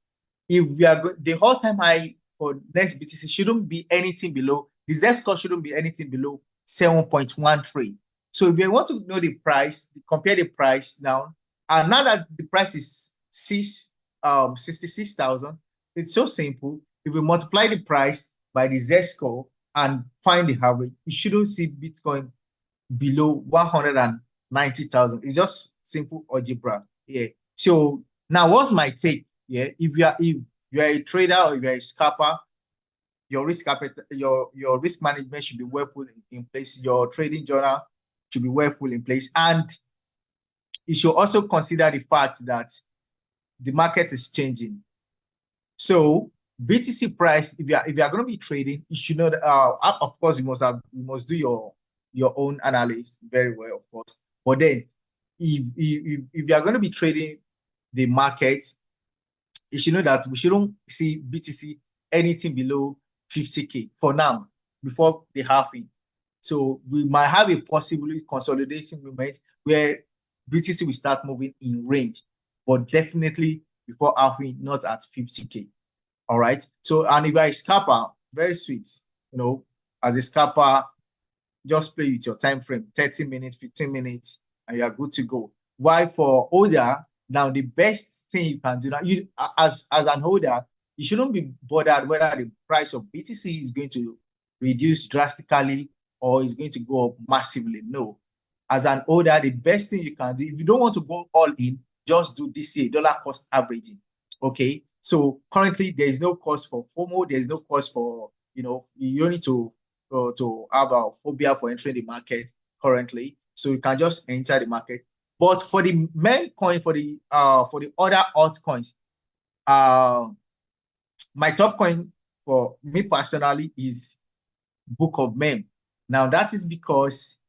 if we are the all-time high for next BTC shouldn't be anything below, the Z-score shouldn't be anything below 7.13. So if you want to know the price, compare the price now, and now that the price is 66,000, it's so simple. If we multiply the price by the Z-score and find the average, you shouldn't see Bitcoin below 190,000. It's just simple algebra. Yeah. So now what's my take? Yeah. If you are a trader or if you are a scalper, your risk capital, your risk management should be well put in place. Your trading journal should be well put in place, and you should also consider the fact that the market is changing. So BTC price, if you are going to be trading, you should know that. Of course, you must do your own analysis very well, of course. But then, if you are going to be trading the market, you should know that we shouldn't see BTC anything below 50K for now, before the halving. So we might have a possible consolidation movement where BTC will start moving in range, but definitely before halving, not at 50K. All right. So, and if you are a scalper, very sweet. You know, as a scalper, just play with your time frame, 30 minutes, 15 minutes, and you are good to go. Why for holder, now the best thing you can do now, you as an holder, you shouldn't be bothered whether the price of BTC is going to reduce drastically or is going to go up massively. No. As an holder, the best thing you can do, if you don't want to go all in, just do DCA, dollar cost averaging. Okay. So currently there is no cost for FOMO. There is no cost for, you don't need to have a phobia for entering the market currently. So you can just enter the market. But for the main coin, for the other altcoins, my top coin for me personally is Book of Mem. Now that is because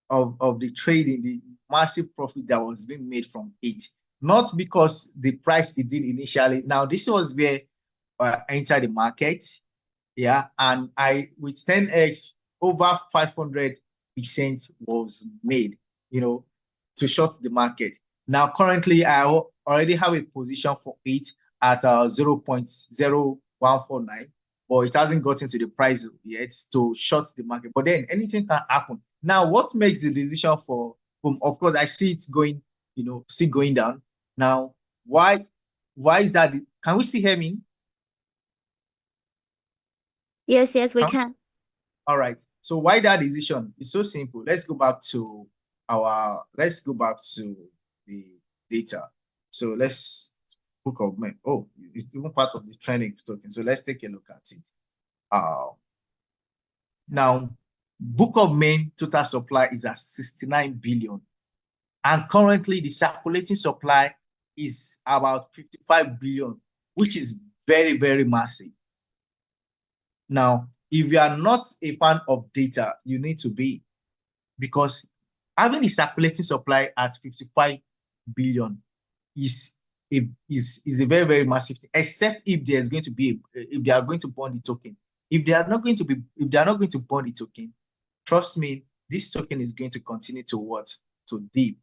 of the trading, the massive profit that was being made from it, not because the price it did initially. Now this was where I entered the market, yeah, and I with 10x over 500% was made, to short the market. Now currently I already have a position for it at 0.0149, but it hasn't gotten to the price yet to short the market. But then anything can happen. Now, what makes the decision of course, I see it going, still going down. Now, why is that? Can we still hear me? Yes, we can. All right. So why that decision? It's so simple. Let's go back to the data. So let's Book of Mem. Oh, it's even part of the trending token. So let's take a look at it. Now, Book of Mem total supply is at 69 billion. And currently the circulating supply is about 55 billion, which is very, very massive. Now, if you are not a fan of data, you need to be, because having a circulating supply at 55 billion is a very, very massive thing, except if there's going to be if they are going to burn the token. If they are not going to burn the token, trust me, this token is going to continue to dip.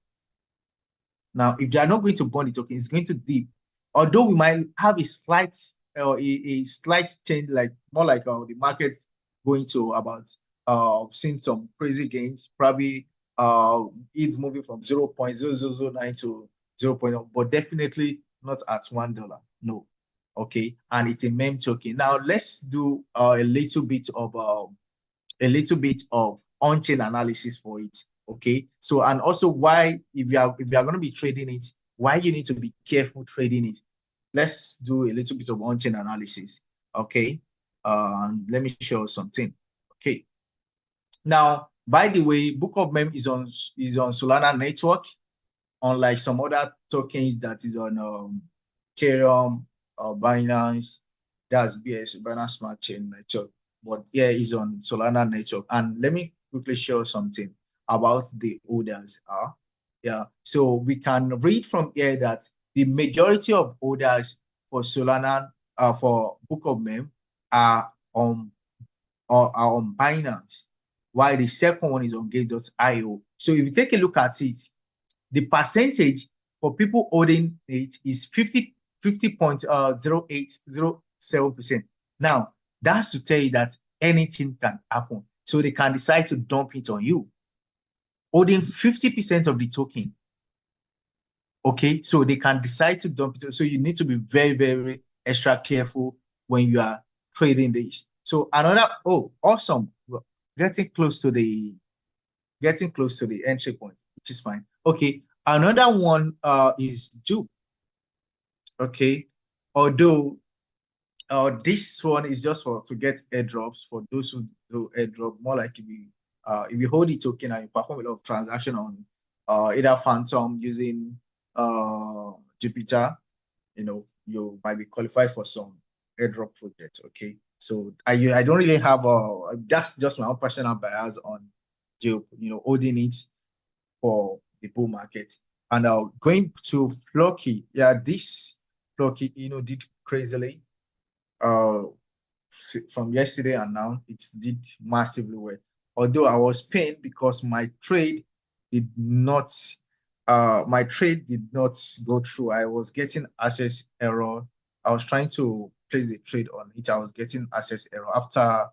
Now, if they are not going to burn the token, it's going to dip. Although we might have a slight a slight change, like more like the market going to about seeing some crazy gains, probably it's moving from 0.0009 to 0.1, but definitely not at $1. No. Okay, and it's a meme token. Now let's do a little bit of on-chain analysis for it. Okay, so and also why, if you are going to be trading it, why you need to be careful trading it. Let's do a little bit of on-chain analysis. Okay, let me show you something. Okay, now by the way, Book of Mem is on Solana network, unlike some other tokens that is on Ethereum or Binance. That's Binance Smart Chain network. But here is on Solana network. And let me quickly show something about the orders. Yeah, so we can read from here that the majority of orders for Solana, for Book of Mem, are on Binance, while the second one is on Gate.io. So if you take a look at it, the percentage for people holding it is 50.0807%. Now, that's to tell you that anything can happen. So they can decide to dump it on you, holding 50% of the token. Okay, so they can decide to dump it. So you need to be very, very extra careful when you are trading this. So another, oh, awesome. We're getting close to the entry point, which is fine. Okay, another one is Juke. Okay, although this one is just to get airdrops for those who do airdrop. More like if you hold the token and you perform a lot of transaction on either Phantom using Jupiter, you might be qualified for some airdrop projects. Okay, so I don't really have that's just my own personal bias on Juke, holding it for the bull market. And going to Flocky, yeah, this Flocky, did crazily from yesterday, and now it did massively well. Although I was pained because my trade did not go through. I was getting access error. I was trying to place a trade on it. I was getting access error after,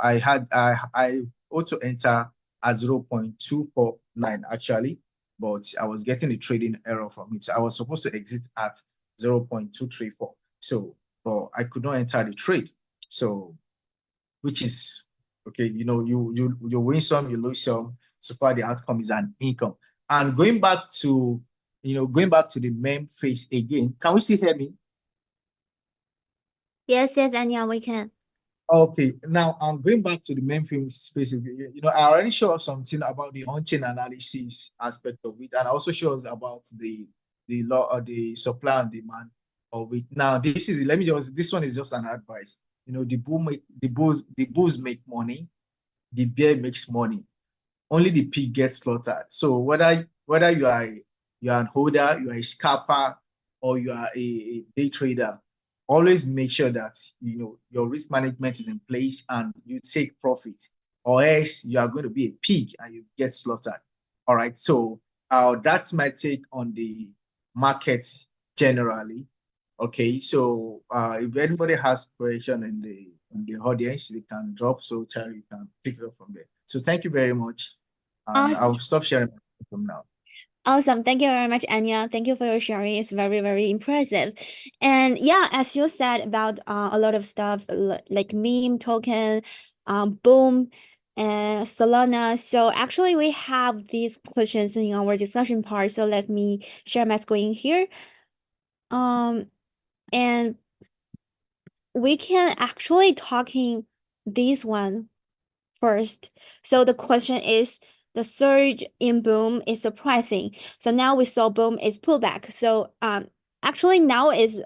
I also enter at 0.249 actually, but I was getting a trading error from it. I was supposed to exit at 0.234. So, but I could not enter the trade. So, which is okay, you win some, you lose some. So far, the outcome is an income. And going back to the meme face again, can we still hear me? Yes, Anya, we can. Okay, now I'm going back to the meme space. I already showed something about the on-chain analysis aspect of it, and I also shows about the law of the supply and demand of it. Now, this one is just an advice. The bulls make money, the bear makes money. Only the pig gets slaughtered. So whether you are an holder, you are a scalper, or you are a day trader, always make sure that your risk management is in place and you take profit, or else you are going to be a pig and you get slaughtered. All right. So that's my take on the market generally. Okay. So if anybody has question in the audience, they can drop. So Charlie, you can pick it up from there. So thank you very much. And Awesome. I'll stop sharing from now. Awesome. Thank you very much, Anya. Thank you for your sharing. It's very, very impressive. And yeah, as you said about a lot of stuff like meme token, Boom, and Solana. So actually we have these questions in our discussion part. So let me share my screen here. And we can actually talking this one first. So the question is, the surge in Boom is surprising. So now we saw Boom is pullback. So actually now is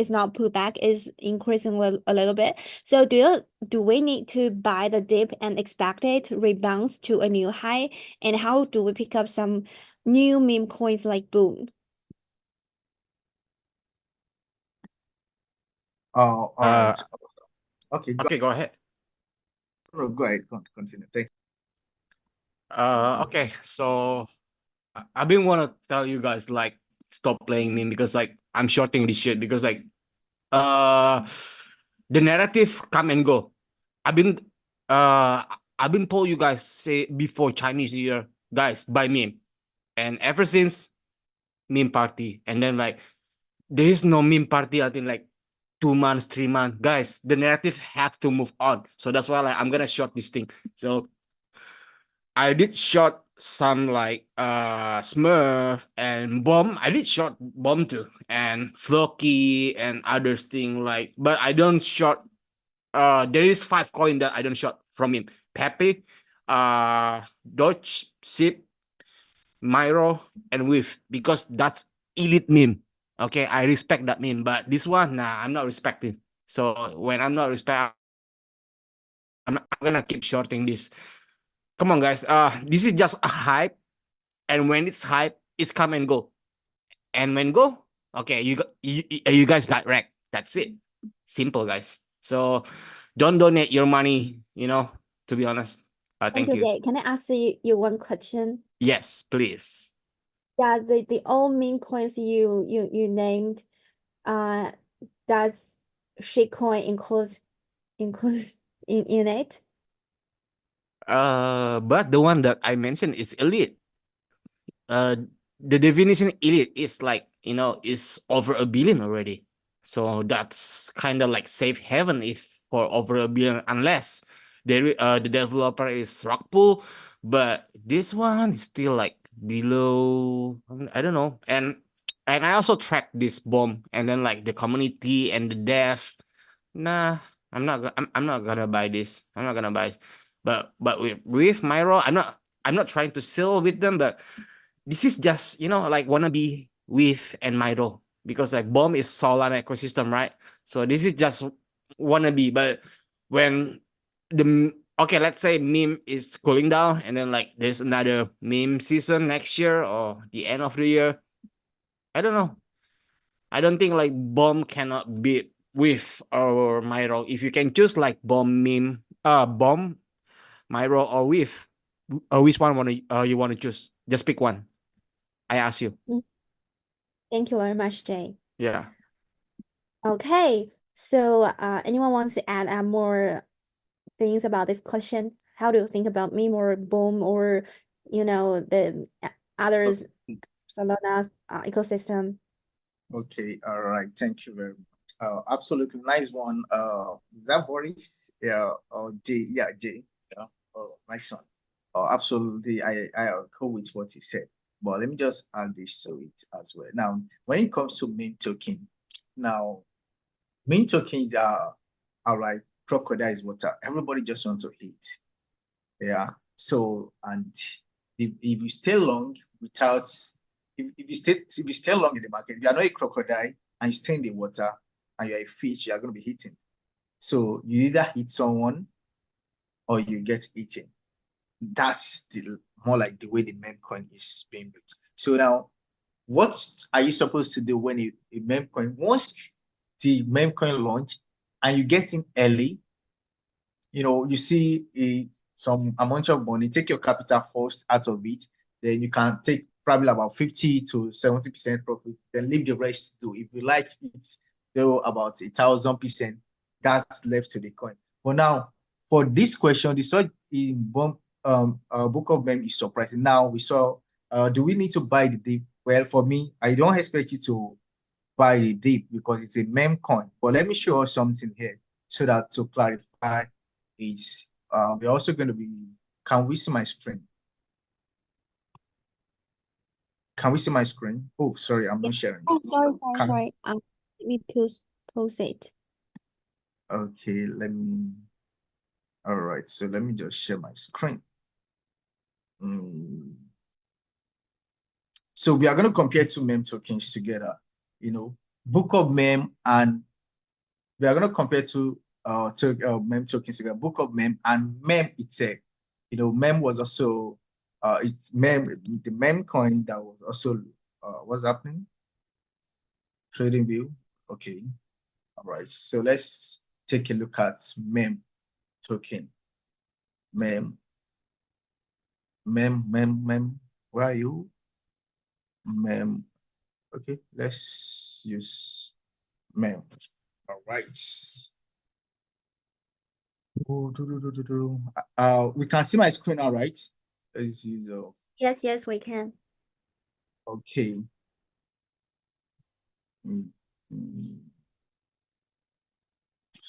not pullback, is increasing a little bit. So do we need to buy the dip and expect it rebounds to a new high? And how do we pick up some new meme coins like Boom? All right. Okay. Okay, go ahead. Go ahead. Continue. Thank you. Okay, so I've been want to tell you guys like stop playing meme because like I'm shorting this shit because like the narrative come and go. I've been told you guys say before Chinese New Year, guys buy meme, and ever since meme party, and then like there is no meme party. I think like 2 months, 3 months. Guys, the narrative have to move on. So that's why like I'm gonna short this thing. So I did short some like Smurf and Bomb. I did short Bomb too, and Floki and others thing like, but I don't short. There is 5 coin that I don't short from him. Pepe, Dodge, Sip, Myro, and Whiff, because that's elite meme. Okay, I respect that meme, but this one, nah, I'm not respecting. So when I'm not respect, I'm gonna keep shorting this. Come on, guys. This is just a hype, and when it's hype, it's come and go. And when go, okay, you guys got wrecked. That's it. Simple, guys. So don't donate your money. To be honest. Thank Thank you, you. Jay. Can I ask you one question? Yes, please. Yeah, the old meme coins you named, does shitcoin include in it? But the one that I mentioned is elite. The definition elite is like, is over a billion already. So that's kind of like safe haven if for over a billion, unless the developer is rug pull. But this one is still like below, I don't know. And I also track this bomb, and then like the community and the dev. Nah, I'm not gonna buy this. I'm not gonna buy. But with Myro, I'm not trying to sell with them, but this is just like wannabe with and Myro, because like Bomb is Solana ecosystem, right? So this is just wannabe. But when okay, let's say meme is cooling down, and then like there's another meme season next year or the end of the year, I don't know. I don't think like Bomb cannot beat with or Myro. If you can choose like Bomb meme, Bomb, Myro, or with, which one you want to choose? Just pick one. I ask you. Thank you very much, Jay. Yeah. Okay, so anyone wants to add more things about this question? How do you think about meme or boom, or the others Solana ecosystem? Okay, all right. Thank you very much. Absolutely nice one. Is that Boris? Yeah, or Jay? Yeah, Jay. Yeah. Oh, my son. Oh, absolutely. I agree with what he said. But let me just add this to it as well. Now, when it comes to meme token, now meme tokens are like crocodile's water. Everybody just wants to hit. Yeah. So, and if you stay long without, if you stay long in the market, if you are not a crocodile and you stay in the water and you're a fish, you are going to be hitting. So you either hit someone or you get eaten. That's more like the way the meme coin is being built. So now, what are you supposed to do when a meme coin, once the meme coin launch and you get in early, you see some amount of money, take your capital first out of it, then you can take probably about 50 to 70% profit, then leave the rest to, if you like it, though about 1,000%, that's left to the coin. But now, for this question, the search in Book of Mem is surprising. Now we saw, do we need to buy the dip? Well, for me, I don't expect you to buy the dip because it's a meme coin. But let me show you something here so that to clarify is we're also going to be, can we see my screen? Can we see my screen? Oh, sorry, I'm not sharing Oh, it. sorry. Let me post it. Okay, all right, so let me just share my screen. So we are going to compare two meme tokens together, Book of Mem, and we are going to compare two meme tokens together, Book of Mem and Mem itself. Mem was also it's mem, the meme coin that was also what's happening? Trading view. Okay. All right. So let's take a look at mem token. Mem. Where are you? Mem. Okay. Let's use mem. All right. We can see my screen now, right? Let's use Yes, we can. okay.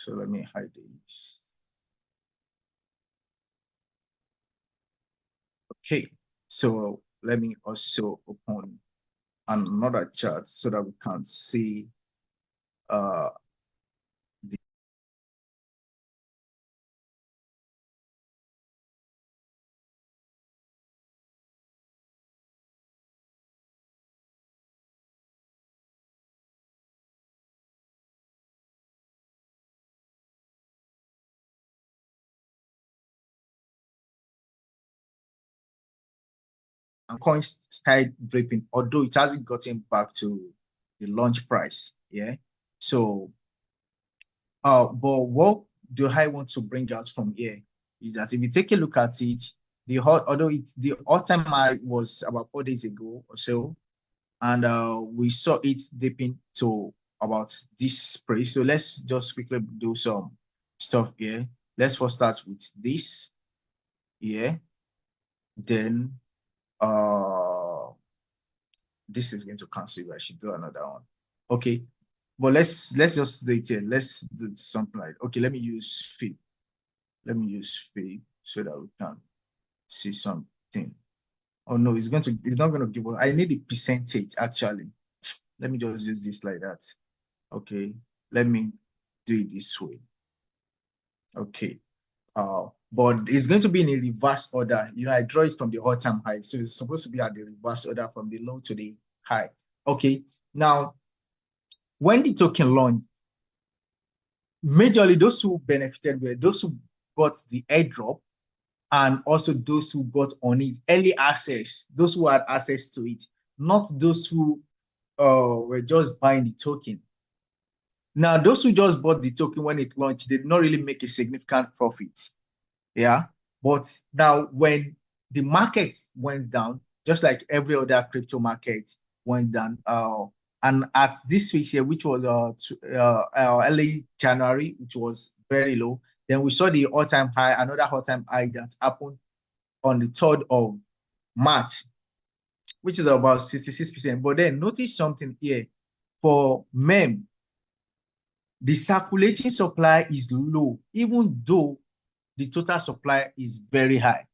So let me hide this. Okay, so let me also open another chart so that we can see the coins started dripping, although it hasn't gotten back to the launch price. Yeah. So but what do I want to bring out from here is that if you take a look at it, although the all-time high was about 4 days ago or so, and we saw it dipping to about this price. So let's just quickly do some stuff here. Let's first start with this here. Then this is going to cancel. I should do another one. Okay, but let's just do it here. Let's do something like, okay, let me use fee. Let me use fee so that we can see something. Oh no, it's not going to give us. I need a percentage actually. Let me just use this like that. Okay, let me do it this way. Okay, but it's going to be in a reverse order. You know, I draw it from the all-time high, so it's supposed to be at the reverse order from the low to the high. Okay, now when the token launched, majorly those who benefited were those who got the airdrop and also those who got on it early access, those who had access to it, not those who were just buying the token. Now, those who just bought the token when it launched did not really make a significant profit. Yeah. But now when the market went down, just like every other crypto market went down, and at this week here, which was early January, which was very low, then we saw the all-time high, another all-time high that happened on the 3rd of March, which is about 66%. But then notice something here. For MEM, the circulating supply is low, even though the total supply is very high.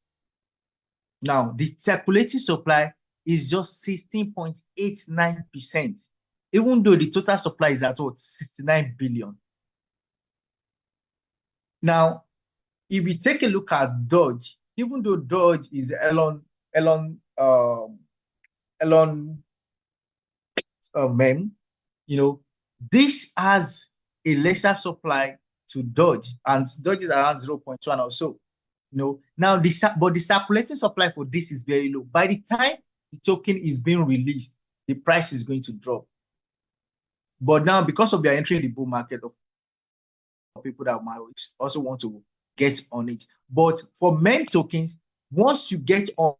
Now, the circulating supply is just 16.89%, even though the total supply is at what, 69 billion. Now, if you take a look at Doge, even though Doge is Elon meme, you know, this has a lesser supply to Doge, and Doge is around 0.1 or so. You know, now the circulating supply for this is very low. By the time the token is being released, the price is going to drop. But now, because of their entry in the bull market, of people that might also want to get on it. But for meme tokens, once you get on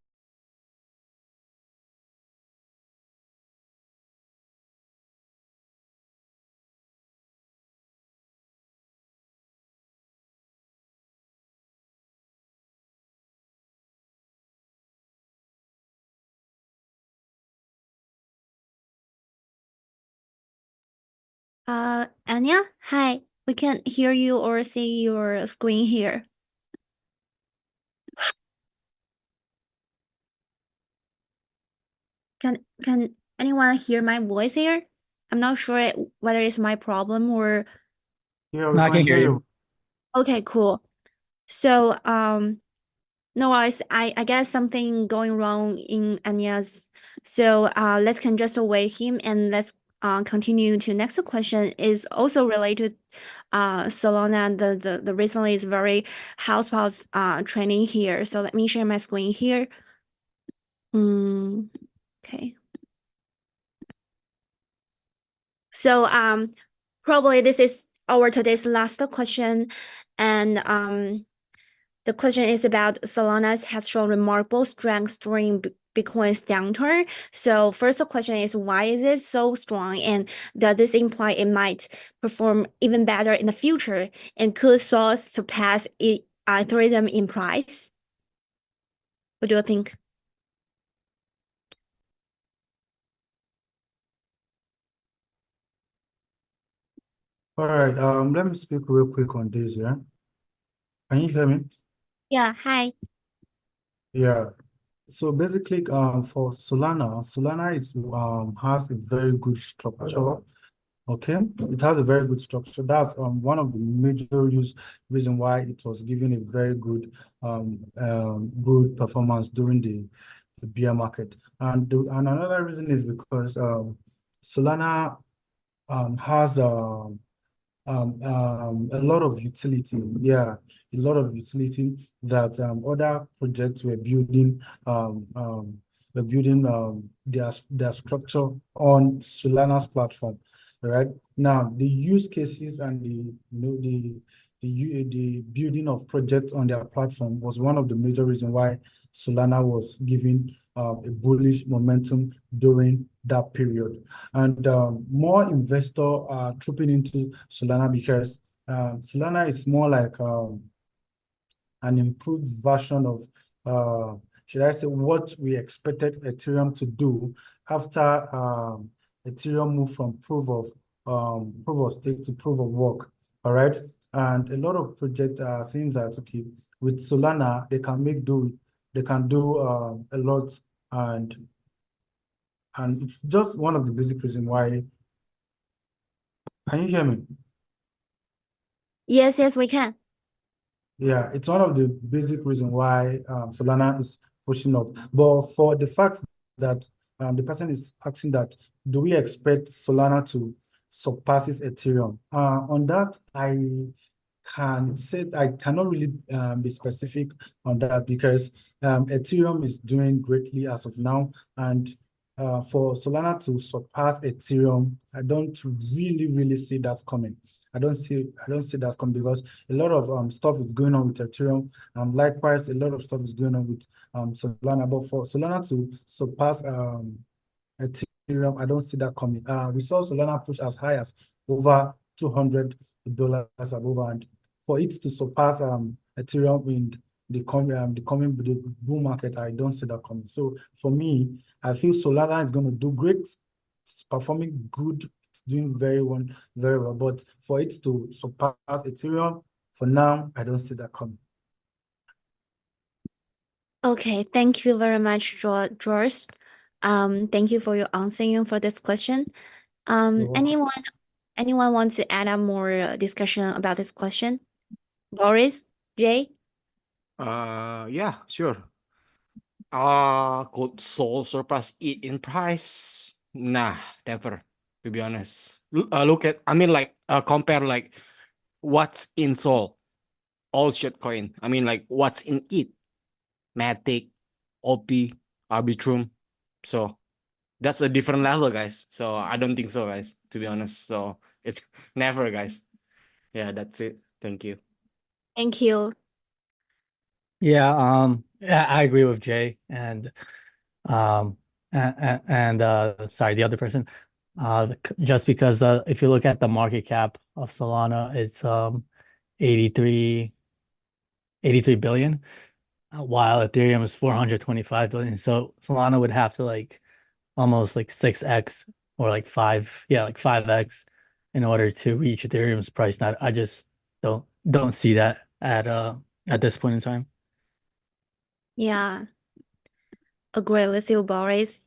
Anya, hi. We can't hear you or see your screen here. Can anyone hear my voice here? I'm not sure whether it's my problem or. Yeah, we No, I can can hear you. Okay, cool. So, no worries. I guess something going wrong in Anya's. So, let's can just await him and let's continue to next question is also related Solana. The recently is very house training here. So let me share my screen here. Okay. So probably this is our today's last question, and the question is about Solana's has shown remarkable strength during Bitcoin's downturn. So first, the question is why is it so strong, and does this imply it might perform even better in the future, and could Sol surpass Ethereum in price? What do you think? All right, let me speak real quick on this, yeah. Can you hear me? Yeah, hi. Yeah. So basically, for Solana is has a very good structure. Okay, it has a very good structure. That's one of the major reason why it was given a very good performance during the bear market. And another reason is because Solana has a lot of utility. Yeah, a lot of utility that other projects were building their structure on Solana's platform. Right now, the use cases and the building of projects on their platform was one of the major reasons why Solana was given a bullish momentum during that period. And more investors are trooping into Solana because Solana is more like an improved version of, should I say, what we expected Ethereum to do after Ethereum moved from proof of stake to proof of work. All right. And a lot of projects are saying that, okay, with Solana, they can do a lot, and it's just one of the basic reasons why. Can you hear me? Yes, we can. Yeah, it's one of the basic reasons why Solana is pushing up. But for the fact that the person is asking that, do we expect Solana to surpasses Ethereum? On that, I cannot really be specific on that because Ethereum is doing greatly as of now, and for Solana to surpass Ethereum, I don't really see that coming. I don't see that coming because a lot of stuff is going on with Ethereum, and likewise a lot of stuff is going on with Solana. But for Solana to surpass Ethereum, I don't see that coming. We saw Solana push as high as over $200 above, and for it to surpass Ethereum in the coming bull market, I don't see that coming. So for me, I feel Solana is going to do great. It's performing good. It's doing very well. But for it to surpass Ethereum, for now, I don't see that coming. Okay, thank you very much, George. Thank you for your answering for this question. You're welcome. Anyone want to add up more discussion about this question? Boris, Jay? Yeah, sure. Could Sol surpass it in price? Nah, never. To be honest, look at. I mean, like, compare like what's in Sol, all shitcoin. I mean, like what's in it, Matic, OP, Arbitrum. So that's a different level, guys. So I don't think so, guys. To be honest, so it's never, guys. Yeah, that's it. Thank you. Thank you. Yeah, I agree with Jay and sorry, the other person. Just because if you look at the market cap of Solana, it's 83 billion, while Ethereum is 425 billion. So Solana would have to like almost like 6x or like 5x in order to reach Ethereum's price. Now I just don't see that at this point in time. Yeah, agree with you, Boris.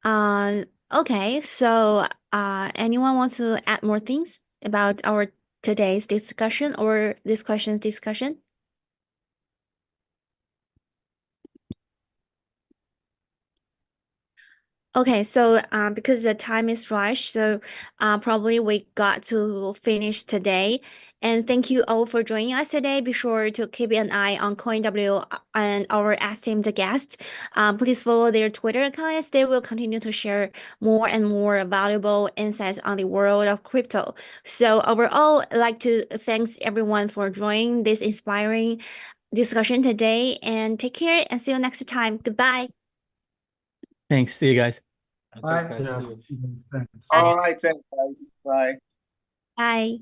Okay, so anyone wants to add more things about our today's discussion or this question's discussion? Okay, so because the time is rushed, so probably we got to finish today. And thank you all for joining us today. Be sure to keep an eye on CoinW and our esteemed guest. Please follow their Twitter accounts. They will continue to share more and more valuable insights on the world of crypto. So overall, I'd like to thanks everyone for joining this inspiring discussion today. And take care and see you next time. Goodbye. Thanks. See you guys. Thanks, Bye. guys. See Yes, you. thanks. All right, then, guys. Bye. Bye.